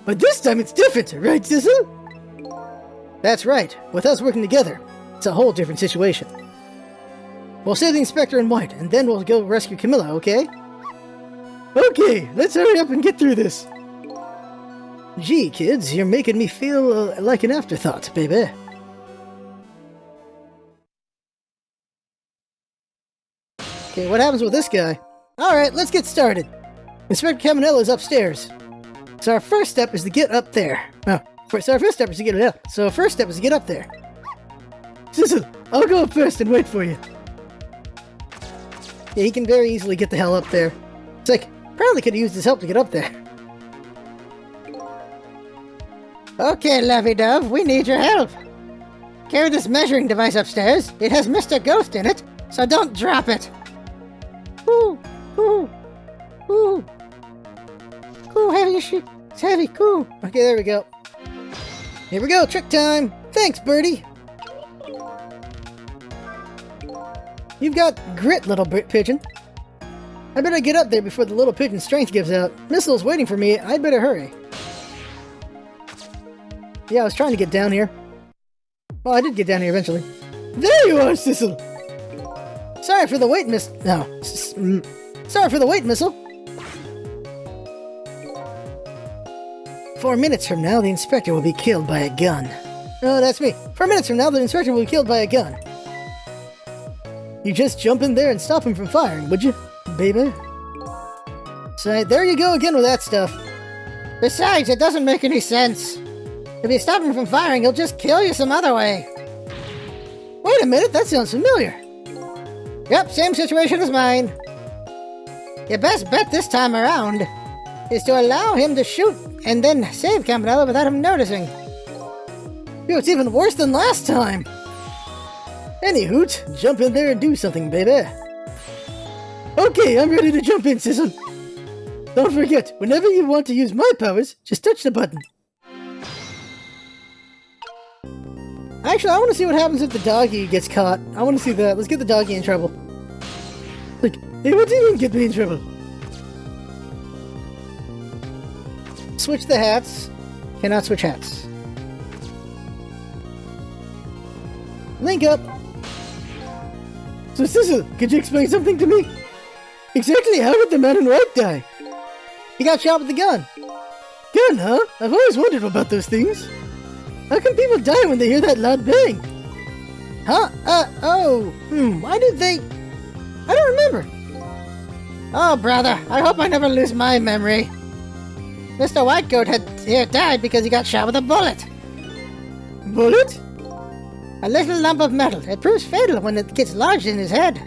But this time it's different, right, Sissel? That's right. With us working together, it's a whole different situation. We'll save the Inspector in white, and then we'll go rescue Camilla, okay? Okay, let's hurry up and get through this. Gee, kids, you're making me feel like an afterthought, baby. Okay, what happens with this guy? Alright, let's get started. Inspector Campanella is upstairs. So our first step is to get up there. So our first step is to get it up. So our first step is to get up there. Sissel, I'll go up first and wait for you. Yeah, he can very easily get the hell up there. It's like, probably could have used his help to get up there. Okay, lovey-dove, we need your help. Carry this measuring device upstairs. It has Mr. Ghost in it, so don't drop it. Ooh, ooh, ooh. Cool, heavy shit. It's heavy, cool. Okay, there we go. Here we go, trick time! Thanks, Birdie! You've got grit, little pigeon. I better get up there before the little pigeon's strength gives out. Missile's waiting for me, I'd better hurry. Yeah, I was trying to get down here. Well, I did get down here eventually. There you are, Sissel! Sorry for the wait, sorry for the wait, Missile. 4 minutes from now, the inspector will be killed by a gun. Oh, that's me. 4 minutes from now, the inspector will be killed by a gun. You just jump in there and stop him from firing, would you, baby? So, there you go again with that stuff. Besides, it doesn't make any sense. If you stop him from firing, he'll just kill you some other way. Wait a minute, that sounds familiar. Yep, same situation as mine. Your best bet this time around is to allow him to shoot and then save Campanella without him noticing. Yo, it's even worse than last time. Any hoot, jump in there and do something, baby. Okay, I'm ready to jump in, Sissel. Don't forget, whenever you want to use my powers, just touch the button. Actually, I want to see what happens if the doggy gets caught. I want to see that. Let's get the doggy in trouble. Like, hey, what do you mean get me in trouble? Switch the hats. Cannot switch hats. Link up. So, Sissel, could you explain something to me? Exactly how did the man in white die? He got shot with a gun. Gun, huh? I've always wondered about those things. How can people die when they hear that loud bang? Huh? Why did they... I don't remember. Oh, brother, I hope I never lose my memory. Mr. Whitecoat had died because he got shot with a bullet. Bullet? A little lump of metal. It proves fatal when it gets lodged in his head.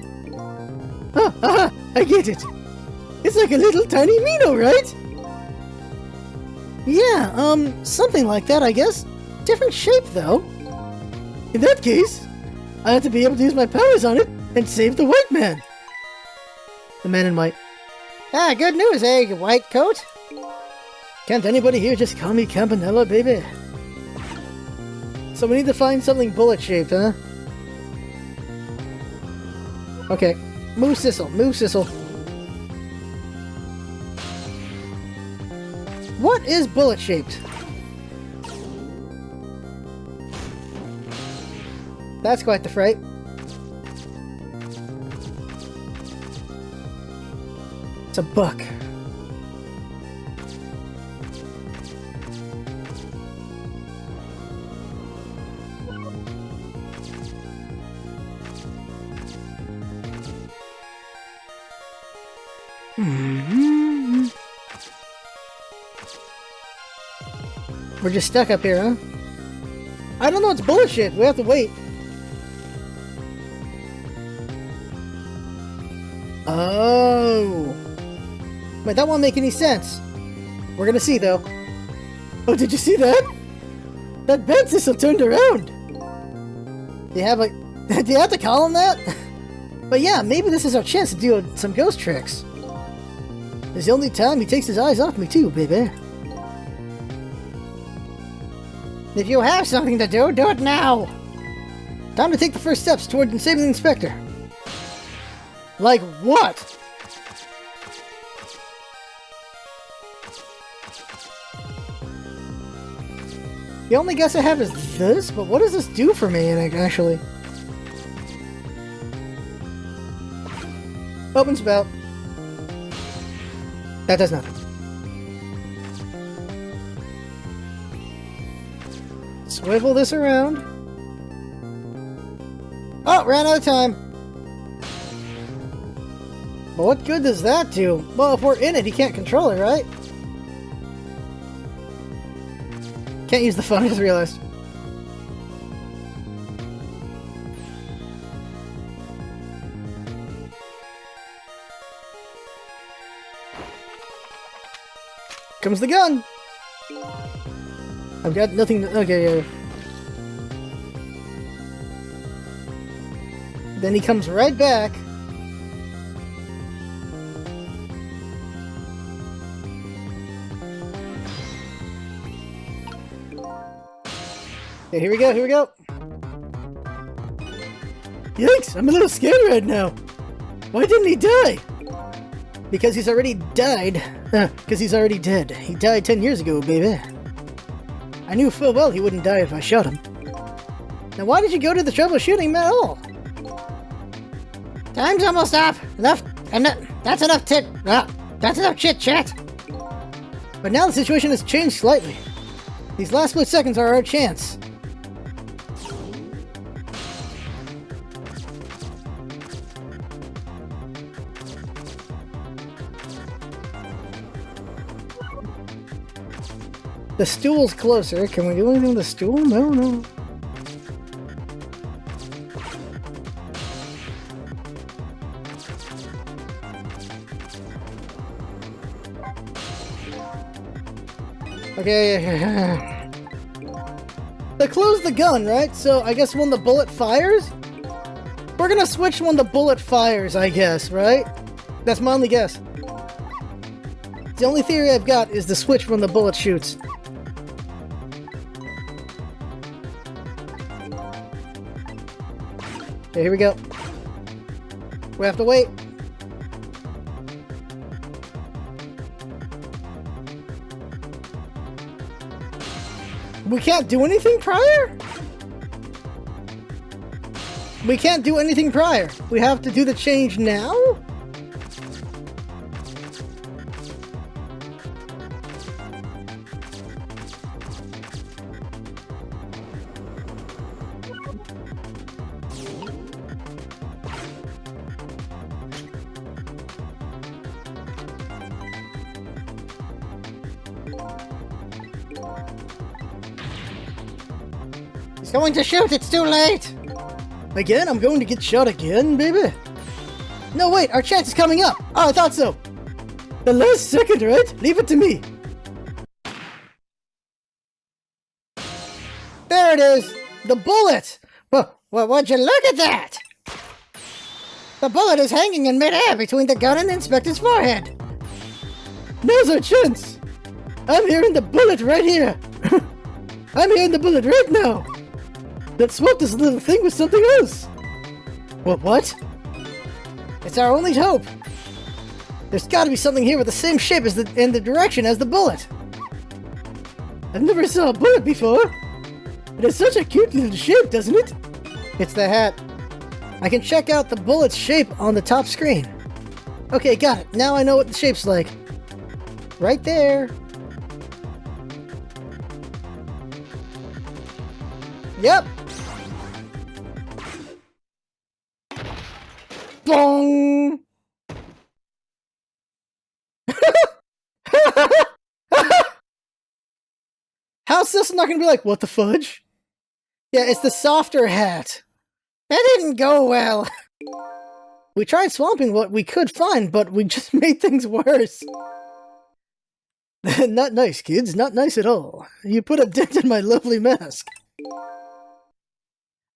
I get it. It's like a little tiny Mino, right? Yeah, something like that, I guess. Different shape, though. In that case, I have to be able to use my powers on it and save the white man. The man in white. Ah, good news, eh, white coat? Can't anybody here just call me Campanella, baby? So we need to find something bullet-shaped, huh? Okay. Move, Sissel. Move, Sissel. What is bullet-shaped? That's quite the fright. It's a buck. We're just stuck up here, huh? I don't know, it's bullshit. We have to wait. Oh. Wait, that won't make any sense. We're gonna see, though. Oh, did you see that? That bed system turned around. Do you have a... do you have to call him that? But yeah, maybe this is our chance to do some ghost tricks. It's the only time he takes his eyes off me too, baby. If you have something to do, do it now! Time to take the first steps toward saving the inspector. Like what? The only guess I have is this, but what does this do for me, actually? Open spout. That does nothing. Swivel this around. Oh, ran out of time. But what good does that do? Well, if we're in it, he can't control it, right? Can't use the phone, I just realized. Comes the gun! I've got nothing to... okay, yeah. Then he comes right back. Okay, here we go, here we go. Yikes, I'm a little scared right now. Why didn't he die? Because he's already died. Because he's already dead. He died 10 years ago, baby. I knew full well he wouldn't die if I shot him. Now why did you go to the trouble shooting him at all? Time's almost up. That's enough that's enough chit-chat. But now the situation has changed slightly. These last split seconds are our chance. The stool's closer. Can we do anything with the stool? No. Okay. They closed the gun, right? So I guess when the bullet fires, we're gonna switch when the bullet fires, I guess, right? That's my only guess. The only theory I've got is the switch when the bullet shoots. Okay, here we go. We have to wait. We can't do anything prior? We can't do anything prior. We have to do the change now? He's going to shoot, it's too late! Again? I'm going to get shot again, baby? No, wait, our chance is coming up! Oh, I thought so! The last second, right? Leave it to me! There it is! The bullet! Well, would you look at that? The bullet is hanging in midair between the gun and the inspector's forehead! Now's our chance! I'm hearing the bullet right here! I'm hearing the bullet right now! Let's swap this little thing with something else! What? It's our only hope! There's gotta be something here with the same shape as and the direction as the bullet! I've never saw a bullet before! It has such a cute little shape, doesn't it? It's the hat. I can check out the bullet's shape on the top screen. Okay, got it. Now I know what the shape's like. Right there. Yep. Bong! How's this not gonna be like, what the fudge? Yeah, it's the softer hat. That didn't go well. We tried swapping what we could find, but we just made things worse. Not nice, kids. Not nice at all. You put a dent in my lovely mask.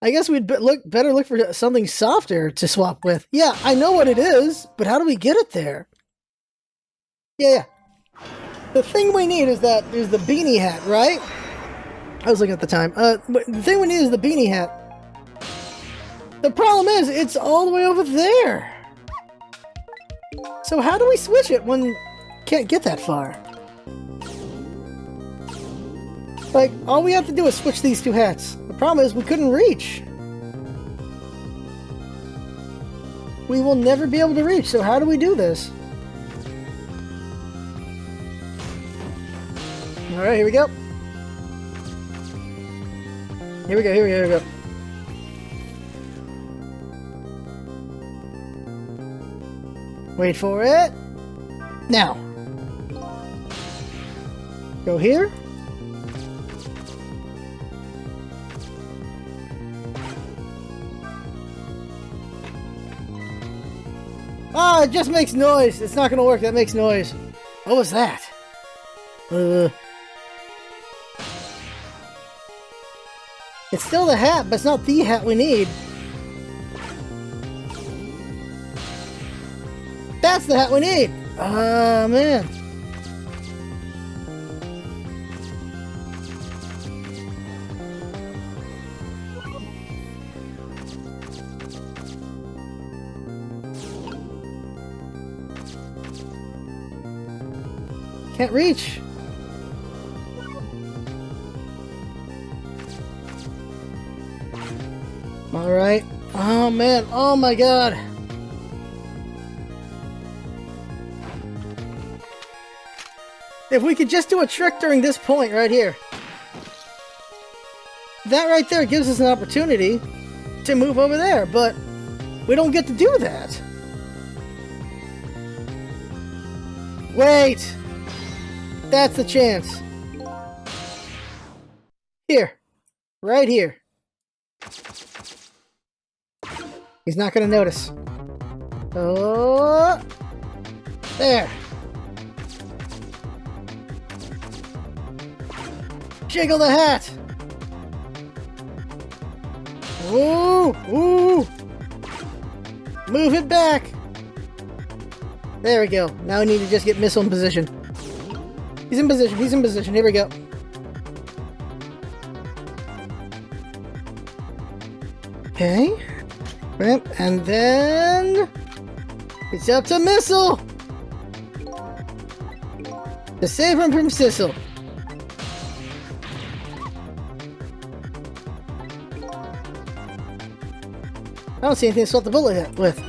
I guess we'd better look for something softer to swap with. Yeah, I know what it is, but how do we get it there? Yeah. The thing we need is the beanie hat, right? I was looking at the time. But the thing we need is the beanie hat. The problem is, it's all the way over there. So how do we switch it when can't get that far? Like, all we have to do is switch these two hats. The problem is we couldn't reach. We will never be able to reach, so how do we do this? Alright, here we go. Here we go. Wait for it. Now. Go here. Oh, it just makes noise. It's not gonna work. That makes noise. What was that? It's still the hat, but it's not the hat we need. That's the hat we need! Ah, man. Can't reach. Alright. Oh man, oh my god. If we could just do a trick during this point right here. That right there gives us an opportunity to move over there, but we don't get to do that. Wait! That's the chance. Here. Right here. He's not gonna notice. Oh! There! Jiggle the hat! Ooh! Ooh! Move it back! There we go. Now we need to just get Missile in position. He's in position, he's in position. Here we go. Okay. And then... it's up to Missile! To save him from Sissel. I don't see anything to swap the bullet with.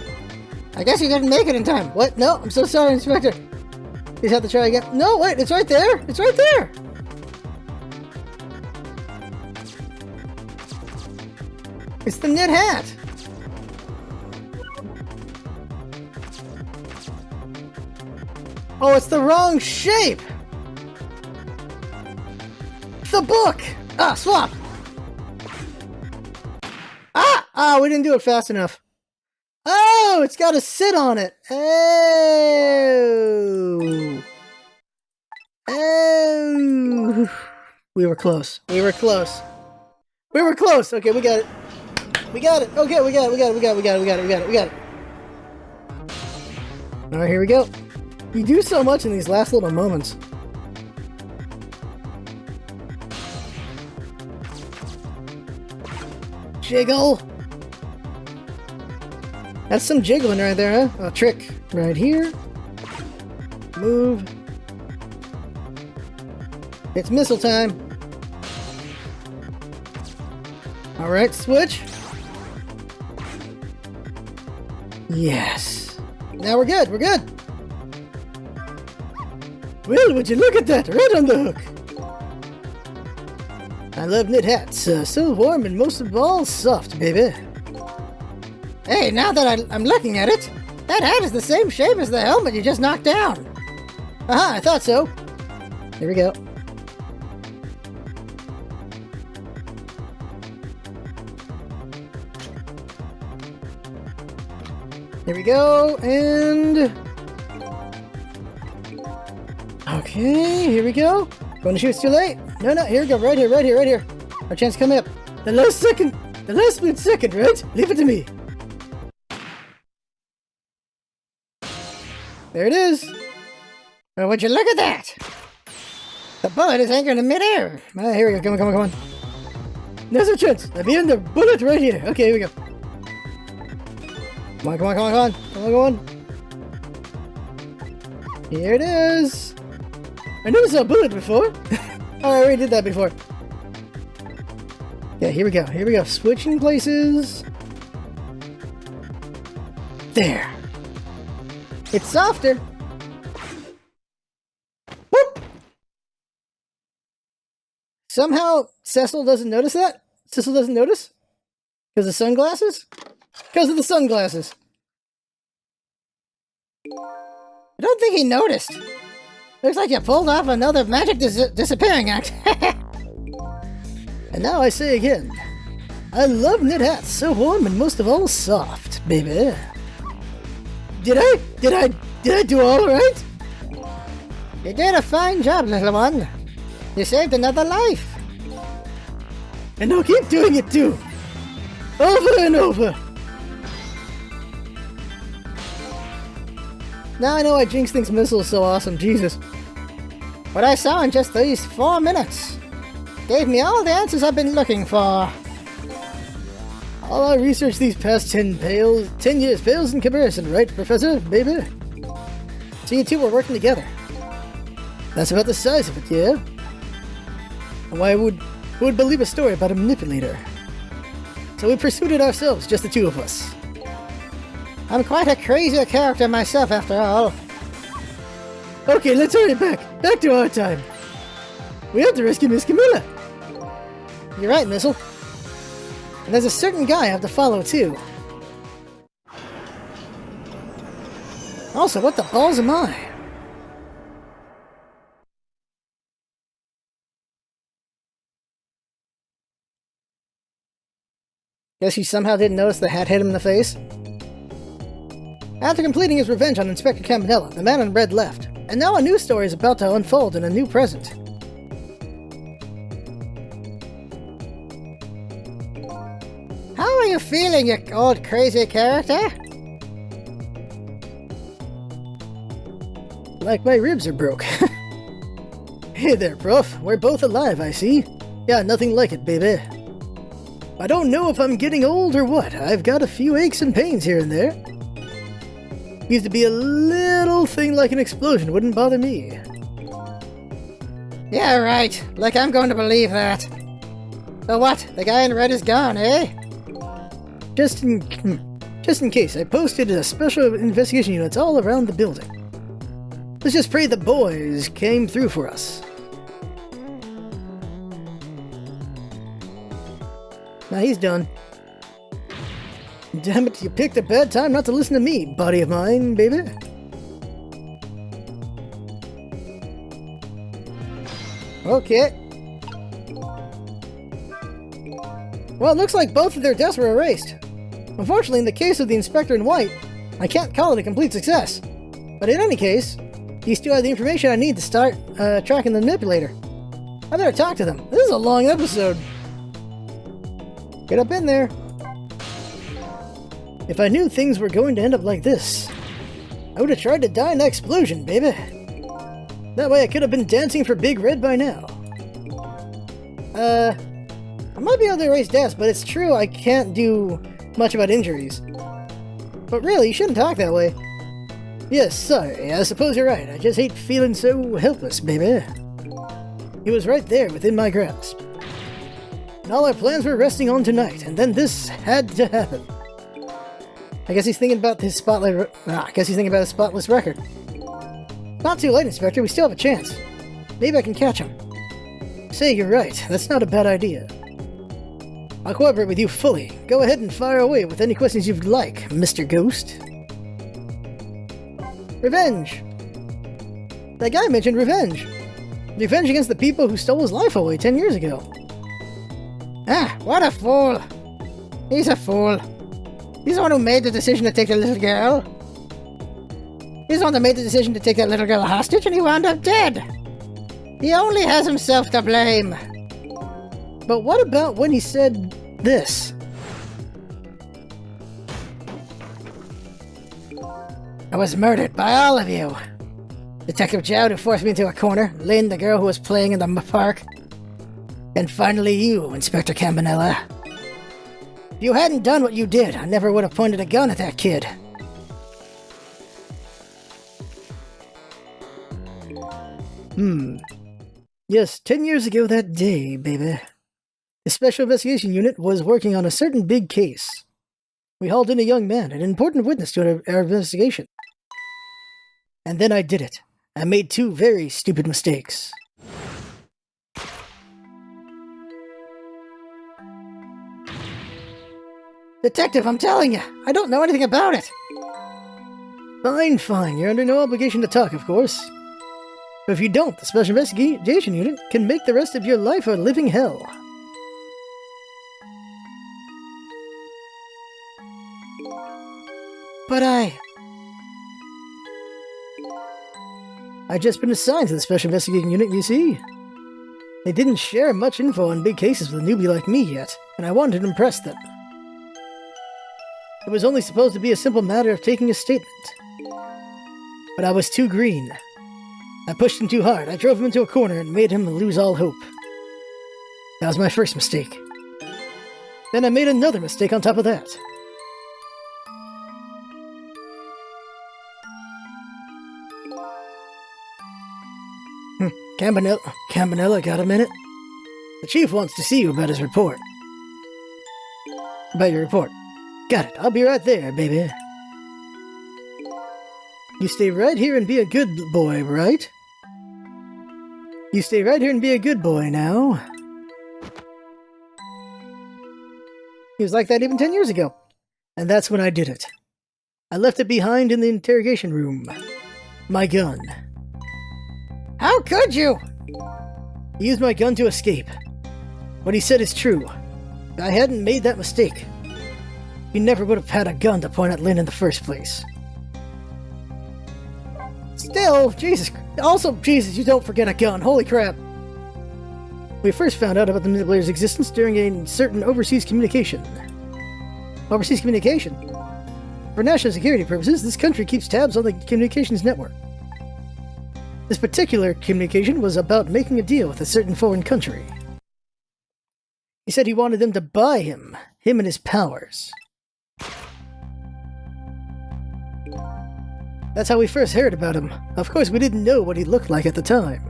I guess you didn't make it in time. What? No, I'm so sorry, Inspector. You just have to try again. No, wait, it's right there. It's right there. It's the knit hat. Oh, it's the wrong shape. The book. Ah, swap. Ah, we didn't do it fast enough. Oh, it's got to sit on it. Oh. Oh. We were close. We were close. We were close. Okay, we got it. We got it. Okay, we got it. We got it. We got it. We got it. We got it. We got it. We got it. All right, here we go. You do so much in these last little moments. Jiggle. That's some jiggling right there, huh? A trick right here. Move. It's missile time. Alright, switch. Yes. Now we're good, we're good. Well, would you look at that? Right on the hook. I love knit hats. So warm and most of all, soft, baby. Hey, now that I'm looking at it, that hat is the same shape as the helmet you just knocked down. Aha, I thought so. Here we go. Here we go, and... okay, here we go. Going to shoot, it's too late. No, no, here we go, right here, right here, right here. Our chance coming up. The last second, the last split second, right? Leave it to me. There it is. Oh, would you look at that? The bullet is anchored in midair. Ah, here we go, come on, come on, come on. There's a chance. Let me in the bullet right here. Okay, here we go. Come on, come on, come on, come on. Come on, come on. Here it is. I never saw a bullet before. Oh, I already did that before. Yeah, here we go. Here we go. Switching places. There. It's softer. Whoop! Somehow, Cecil doesn't notice that? Cecil doesn't notice? Because of sunglasses? Because of the sunglasses. I don't think he noticed. Looks like you pulled off another magic disappearing act. And now I say again, I love knit hats, so warm and most of all soft, baby. Did I do all right? You did a fine job, little one. You saved another life. And I'll keep doing it too. Over and over. Now I know why Jinx thinks Missile is so awesome, Jesus. What I saw in just these 4 minutes gave me all the answers I've been looking for. All I researched these past 10 years pales in comparison, right, Professor, baby? So you two were working together. That's about the size of it, yeah? And who would believe a story about a manipulator? So we pursued it ourselves, just the two of us. I'm quite a crazy character myself, after all. Okay, let's hurry back to our time. We have to rescue Miss Camilla. You're right, Missile. And there's a certain guy I have to follow, too. Also, what the balls am I? Guess he somehow didn't notice the hat hit him in the face? After completing his revenge on Inspector Campanella, the man in red left. And now a new story is about to unfold in a new present. How are you feeling, you old crazy character? Like my ribs are broke. Hey there, Prof. We're both alive, I see. Yeah, nothing like it, baby. I don't know if I'm getting old or what. I've got a few aches and pains here and there. Used to be a little thing like an explosion, wouldn't bother me. Yeah, right. Like I'm going to believe that. So what? The guy in red is gone, eh? Just in case, I posted a special investigation units all around the building. Let's just pray the boys came through for us. Now he's done. Damn it, you picked a bad time not to listen to me, buddy of mine, baby. Okay. Well, it looks like both of their deaths were erased. Unfortunately, in the case of the Inspector in white, I can't call it a complete success. But in any case, these two have the information I need to start tracking the manipulator. I better talk to them. This is a long episode. Get up in there. If I knew things were going to end up like this, I would have tried to die in that explosion, baby. That way I could have been dancing for Big Red by now. I might be able to erase deaths, but it's true I can't do much about injuries. But really, you shouldn't talk that way. Yes, sorry, I suppose you're right. I just hate feeling so helpless, baby. He was right there within my grasp. And all our plans were resting on tonight, and then this had to happen. I guess he's thinking about his spotless record. Not too late, Inspector. We still have a chance. Maybe I can catch him. Say, you're right. That's not a bad idea. I'll cooperate with you fully. Go ahead and fire away with any questions you'd like, Mr. Ghost. Revenge! That guy mentioned revenge. Revenge against the people who stole his life away 10 years ago. Ah, what a fool! He's a fool. He's the one who made the decision to take the little girl. He's the one that made the decision to take that little girl hostage, and he wound up dead. He only has himself to blame. But what about when he said this? I was murdered by all of you. Detective Jowd, who forced me into a corner, Lynn, the girl who was playing in the park, and finally you, Inspector Campanella. If you hadn't done what you did, I never would have pointed a gun at that kid. Yes, 10 years ago that day, baby. The Special Investigation Unit was working on a certain big case. We hauled in a young man, an important witness to our investigation. And then I did it. I made two very stupid mistakes. Detective, I'm telling you, I don't know anything about it. Fine. You're under no obligation to talk, of course. But if you don't, the Special Investigation Unit can make the rest of your life a living hell. But I've just been assigned to the Special Investigating Unit, you see. They didn't share much info on big cases with a newbie like me yet, and I wanted to impress them. It was only supposed to be a simple matter of taking a statement. But I was too green. I pushed him too hard. I drove him into a corner and made him lose all hope. That was my first mistake. Then I made another mistake on top of that. Campanella, got a minute? The chief wants to see you about his report. About your report. Got it. I'll be right there, baby. You stay right here and be a good boy, right? You stay right here and be a good boy now. He was like that even 10 years ago. And that's when I did it. I left it behind in the interrogation room. My gun. How could you? He used my gun to escape. What he said is true. If I hadn't made that mistake, he never would have had a gun to point at Lynn in the first place. Still, Jesus. Also, Jesus, you don't forget a gun. Holy crap. We first found out about the manipulator's existence during a certain overseas communication. Overseas communication? For national security purposes, this country keeps tabs on the communications network. This particular communication was about making a deal with a certain foreign country. He said he wanted them to buy him and his powers. That's how we first heard about him. Of course, we didn't know what he looked like at the time.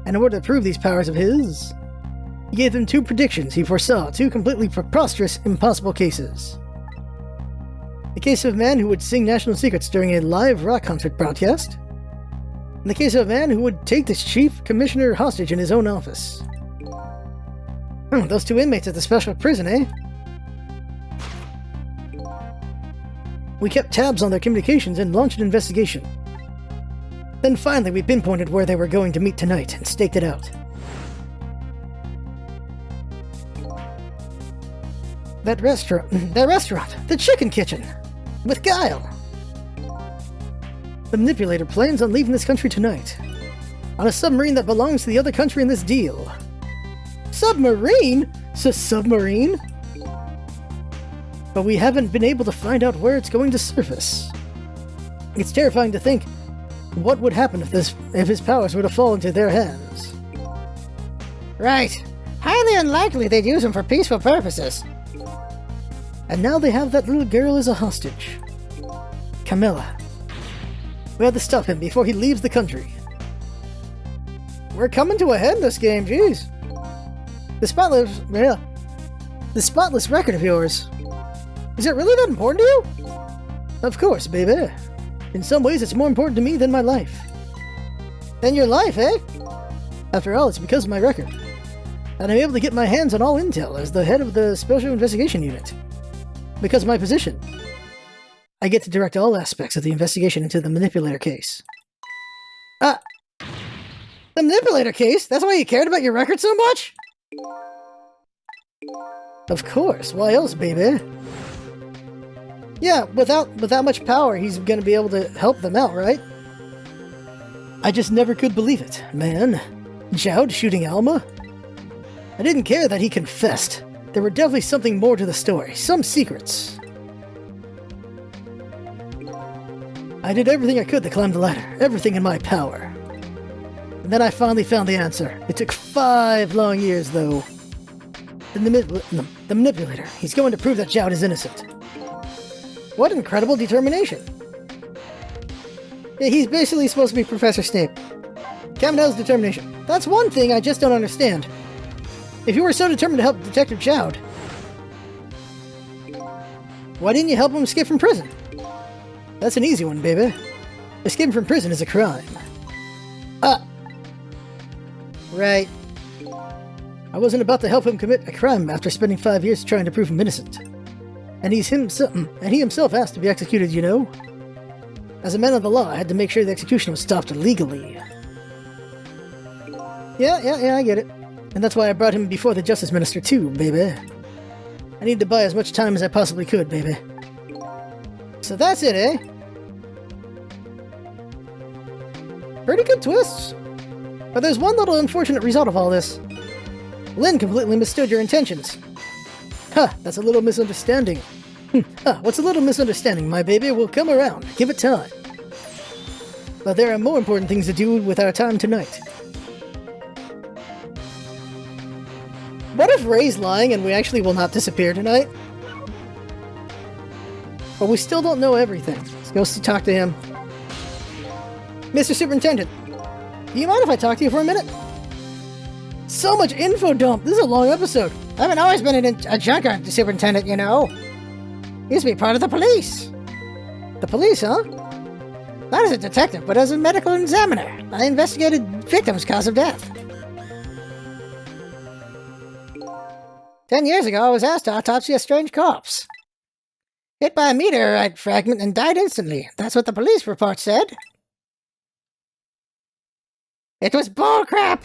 And in order to prove these powers of his, he gave them 2 predictions he foresaw, 2 completely preposterous, impossible cases. The case of a man who would sing national secrets during a live rock concert broadcast, and the case of a man who would take the chief commissioner hostage in his own office. Those 2 inmates at the special prison, eh? We kept tabs on their communications and launched an investigation. Then finally we pinpointed where they were going to meet tonight and staked it out. That restaurant, the chicken kitchen, with Guile. The manipulator plans on leaving this country tonight, on a submarine that belongs to the other country in this deal. Submarine? Submarine? But we haven't been able to find out where it's going to surface. It's terrifying to think what would happen if his powers were to fall into their hands. Right. Highly unlikely they'd use him for peaceful purposes. And now they have that little girl as a hostage. Camilla. We have to stop him before he leaves the country. We're coming to a head in this game, jeez. The spotless record of yours. Is it really that important to you? Of course, baby. In some ways, it's more important to me than my life. Than your life, eh? After all, it's because of my record. And I'm able to get my hands on all intel as the head of the Special Investigation Unit. Because of my position, I get to direct all aspects of the investigation into the manipulator case. The manipulator case? That's why you cared about your record so much? Of course, why else, baby? Yeah, without much power, he's gonna be able to help them out, right? I just never could believe it, man. Jowd shooting Alma? I didn't care that he confessed. There were definitely something more to the story, some secrets. I did everything I could to climb the ladder, everything in my power. And then I finally found the answer. It took 5 long years, though. The manipulator, he's going to prove that Jowd is innocent. What incredible determination. Yeah, he's basically supposed to be Professor Snape. Campanella's determination. That's one thing I just don't understand. If you were so determined to help Detective Jowd, why didn't you help him escape from prison? That's an easy one, baby. Escaping from prison is a crime. Right. I wasn't about to help him commit a crime after spending 5 years trying to prove him innocent. And he himself asked to be executed, you know? As a man of the law, I had to make sure the execution was stopped legally. Yeah, I get it. And that's why I brought him before the Justice Minister too, baby. I need to buy as much time as I possibly could, baby. So that's it, eh? Pretty good twists. But there's one little unfortunate result of all this. Lynn completely mistook your intentions. That's a little misunderstanding. What's a little misunderstanding, my baby? We'll come around. Give it time. But there are more important things to do with our time tonight. What if Ray's lying and we actually will not disappear tonight? But we still don't know everything. Let's go talk to him. Mr. Superintendent, Do you mind if I talk to you for a minute? So much info dump! This is a long episode. I haven't always been a junker, Superintendent, you know. Used to be part of the police. The police, huh? Not as a detective, but as a medical examiner. I investigated victims' cause of death. 10 years ago, I was asked to autopsy a strange corpse. Hit by a meteorite fragment and died instantly. That's what the police report said. It was bullcrap!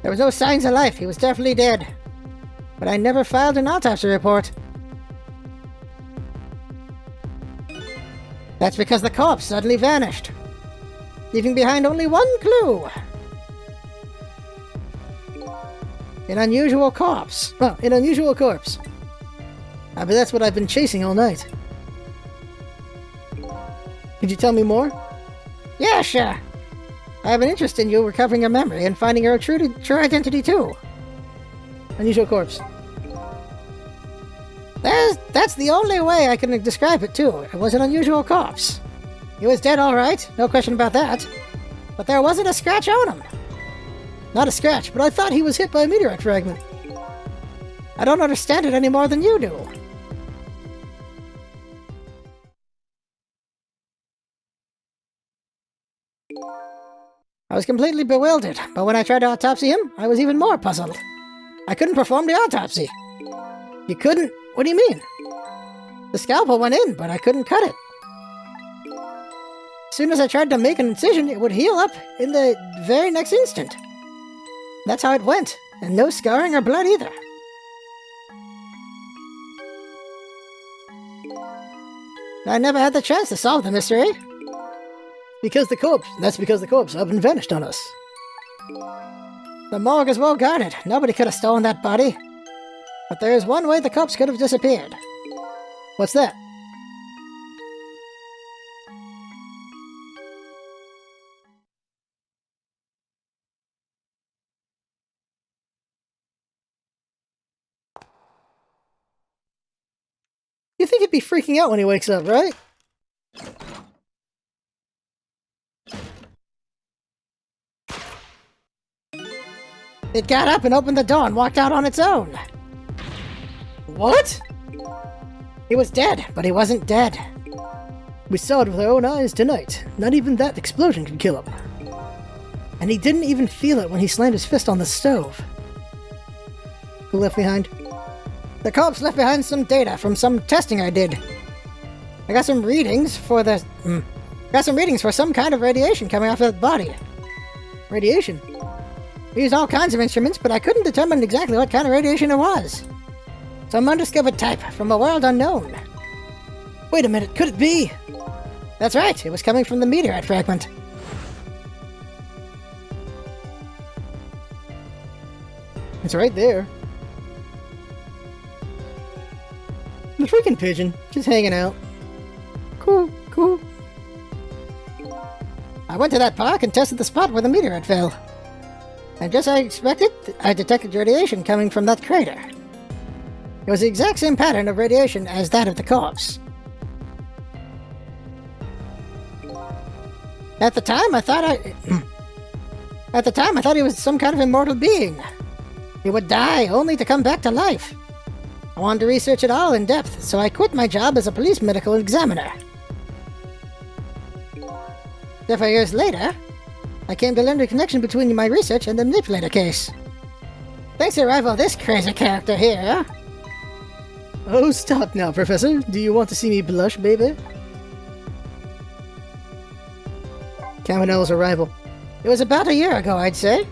There was no signs of life. He was definitely dead. But I never filed an autopsy report. That's because the corpse suddenly vanished, leaving behind only one clue. An unusual corpse. Oh, an unusual corpse. I bet that's what I've been chasing all night. Could you tell me more? Yeah, sure. I have an interest in you recovering your memory and finding your true identity, too. Unusual corpse. That's the only way I can describe it, too. It was an unusual corpse. He was dead, all right. No question about that. But there wasn't a scratch on him. Not a scratch, but I thought he was hit by a meteorite fragment. I don't understand it any more than you do. I was completely bewildered, but when I tried to autopsy him, I was even more puzzled. I couldn't perform the autopsy. You couldn't? What do you mean? The scalpel went in, but I couldn't cut it. As soon as I tried to make an incision, it would heal up in the very next instant. That's how it went, and no scarring or blood either. I never had the chance to solve the mystery. That's because the corpse up and vanished on us. The morgue is well guarded. Nobody could have stolen that body. But there is one way the corpse could have disappeared. What's that? You think he'd be freaking out when he wakes up, right? It got up and opened the door and walked out on its own. What? He was dead, but he wasn't dead. We saw it with our own eyes tonight. Not even that explosion could kill him. And he didn't even feel it when he slammed his fist on the stove. Who left behind? The corpse left behind some data from some testing I did. I got some readings for some kind of radiation coming off the body. Radiation? We used all kinds of instruments, but I couldn't determine exactly what kind of radiation it was. Some undiscovered type from a world unknown. Wait a minute, could it be? That's right, it was coming from the meteorite fragment. It's right there. The freaking pigeon, just hanging out. Cool, cool. I went to that park and tested the spot where the meteorite fell. And just as I expected, I detected radiation coming from that crater. It was the exact same pattern of radiation as that of the corpse. At the time, I thought he was some kind of immortal being. He would die only to come back to life. I wanted to research it all in depth, so I quit my job as a police medical examiner. Several years later, I came to learn the connection between my research and the manipulator case. Thanks to the arrival of this crazy character here. Oh, stop now, Professor. Do you want to see me blush, baby? Caminel's arrival. It was about a year ago, I'd say.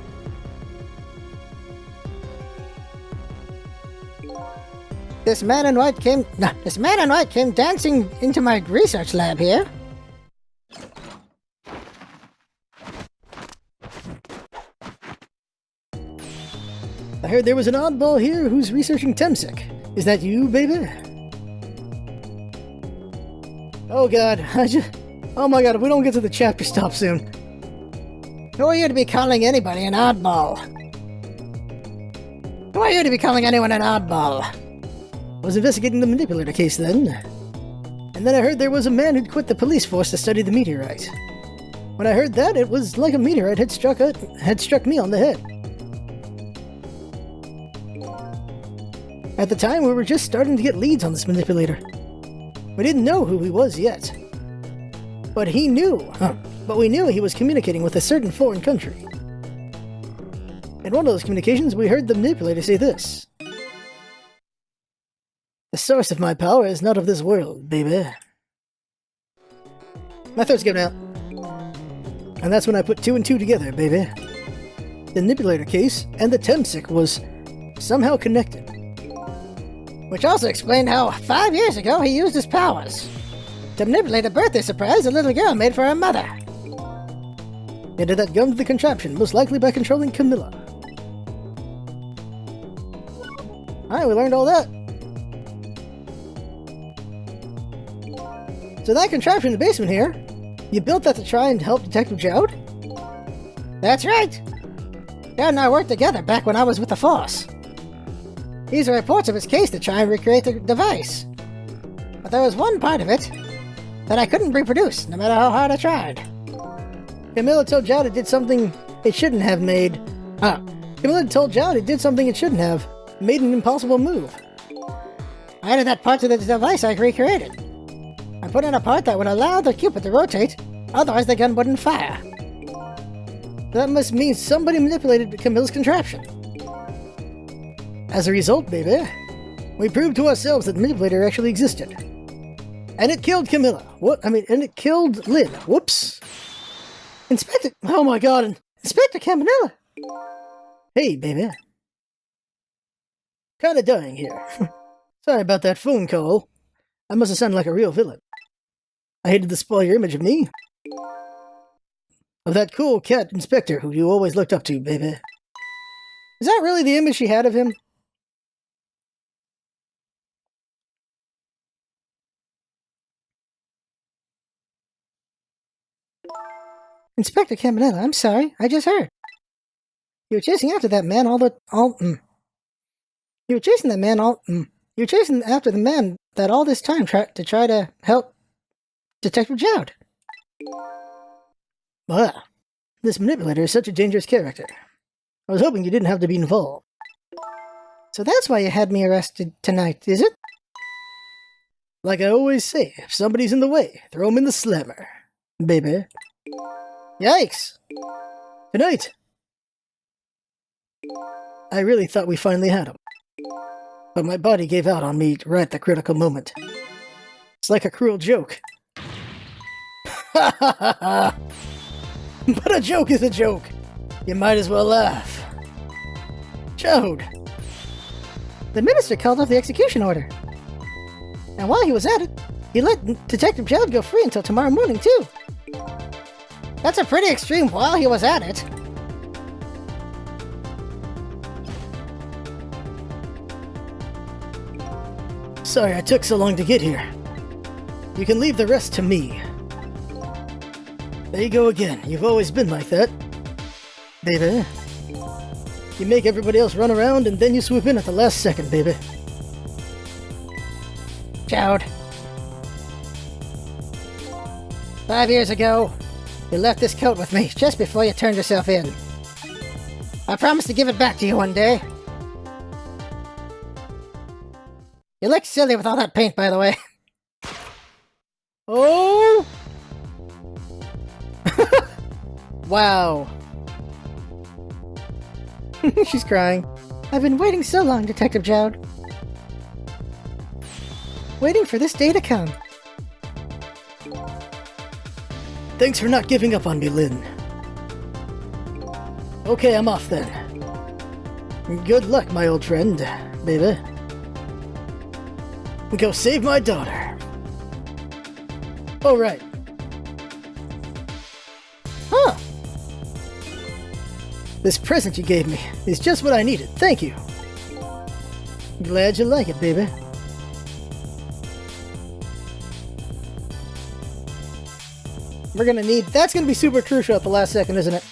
This man in white came dancing into my research lab here. I heard there was an oddball here who's researching Temsec. Is that you, baby? Oh god, oh my god, if we don't get to the chapter stop soon. Who are you to be calling anybody an oddball? Who are you to be calling anyone an oddball? I was investigating the manipulator case then. And then I heard there was a man who'd quit the police force to study the meteorite. When I heard that, it was like a meteorite had struck me on the head. At the time, we were just starting to get leads on this manipulator. We didn't know who he was yet. But we knew he was communicating with a certain foreign country. In one of those communications, we heard the manipulator say this. The source of my power is not of this world, baby. My throat's giving out. And that's when I put 2 and 2 together, baby. The manipulator case and the Temsic was somehow connected. Which also explained how 5 years ago he used his powers to manipulate a birthday surprise a little girl made for her mother. Into that gummed the contraption, most likely by controlling Camilla. Alright, we learned all that. So that contraption in the basement here, you built that to try and help Detective Jowd? That's right. Jowd and I worked together back when I was with the Force. These are reports of his case to try and recreate the device. But there was one part of it that I couldn't reproduce, no matter how hard I tried. Camilla told Jowd it did something it shouldn't have made. Camilla told Jowd it did something it shouldn't have. Made an impossible move. I added that part to the device I recreated. I put in a part that would allow the Cupid to rotate, otherwise the gun wouldn't fire. That must mean somebody manipulated Camilla's contraption. As a result, baby, we proved to ourselves that the manipulator actually existed. And it killed Camilla. And it killed Lynn. Whoops. Oh my god, Inspector Campanella! Hey, baby. Kinda dying here. Sorry about that phone call. I must have sounded like a real villain. I hated to spoil your image of me. Of that cool cat inspector who you always looked up to, baby. Is that really the image she had of him? Inspector Campanella, I'm sorry, I just heard. You were chasing after that man You were chasing after the man that all this time to try to help Detective Jowd. Well, this manipulator is such a dangerous character. I was hoping you didn't have to be involved. So that's why you had me arrested tonight, is it? Like I always say, if somebody's in the way, throw him in the slammer. Baby. Yikes! Good night! I really thought we finally had him. But my body gave out on me right at the critical moment. It's like a cruel joke. Ha ha ha ha! But a joke is a joke! You might as well laugh. Jowd! The minister called off the execution order. And while he was at it, he let Detective Jowd go free until tomorrow morning, too. That's a pretty extreme while he was at it. Sorry I took so long to get here. You can leave the rest to me. There you go again. You've always been like that. Baby. You make everybody else run around and then you swoop in at the last second, baby. Jowd. 5 years ago, you left this coat with me just before you turned yourself in. I promised to give it back to you one day. You look silly with all that paint, by the way. Oh! Wow. She's crying. I've been waiting so long, Detective Jowd. Waiting for this day to come. Thanks for not giving up on me, Lynn. Okay, I'm off then. Good luck, my old friend, baby. Go save my daughter. Oh, right. Huh. This present you gave me is just what I needed. Thank you. Glad you like it, baby. We're gonna need... That's gonna be super crucial at the last second, isn't it?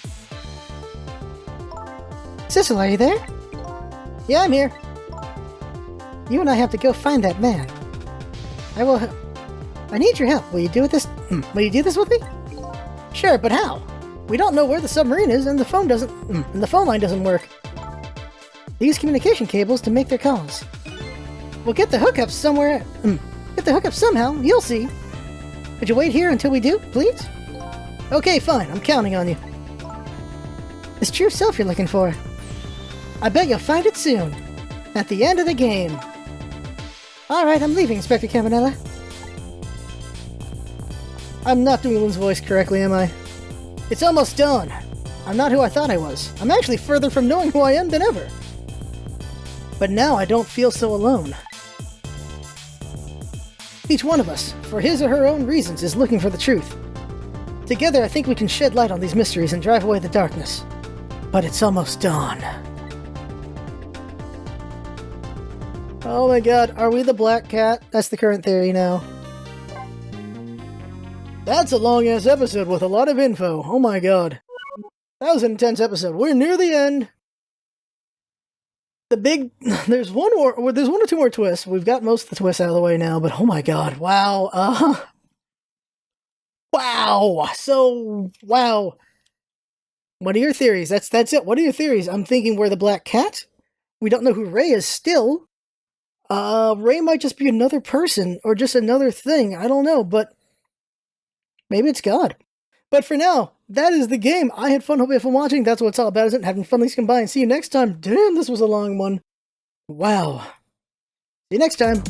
Cecil, are you there? Yeah, I'm here. You and I have to go find that man. I need your help. Will you do this? Will you do this with me? Sure, but how? We don't know where the submarine is, and the phone line doesn't work. They use communication cables to make their calls. We'll get the hookup somewhere. Get the hookup somehow. You'll see. Could you wait here until we do, please? Okay, fine. I'm counting on you. This true self you're looking for. I bet you'll find it soon. At the end of the game. Alright, I'm leaving, Inspector Campanella. I'm not doing Lynn's voice correctly, am I? It's almost done. I'm not who I thought I was. I'm actually further from knowing who I am than ever. But now I don't feel so alone. Each one of us, for his or her own reasons, is looking for the truth. Together, I think we can shed light on these mysteries and drive away the darkness. But it's almost dawn. Oh my god, are we the Black Cat? That's the current theory now. That's a long-ass episode with a lot of info. Oh my god. That was an intense episode. We're near the end. There's one or two more twists. We've got most of the twists out of the way now, but oh my god, wow. Wow. So, wow. What are your theories? That's it. What are your theories? I'm thinking we're the Black Cat. We don't know who Ray is still. Ray might just be another person, or just another thing. I don't know, but maybe it's God. But for now, that is the game. I had fun. Hope you had fun watching. That's what it's all about, isn't it? Having fun, things combined. See you next time. Damn, this was a long one. Wow. See you next time.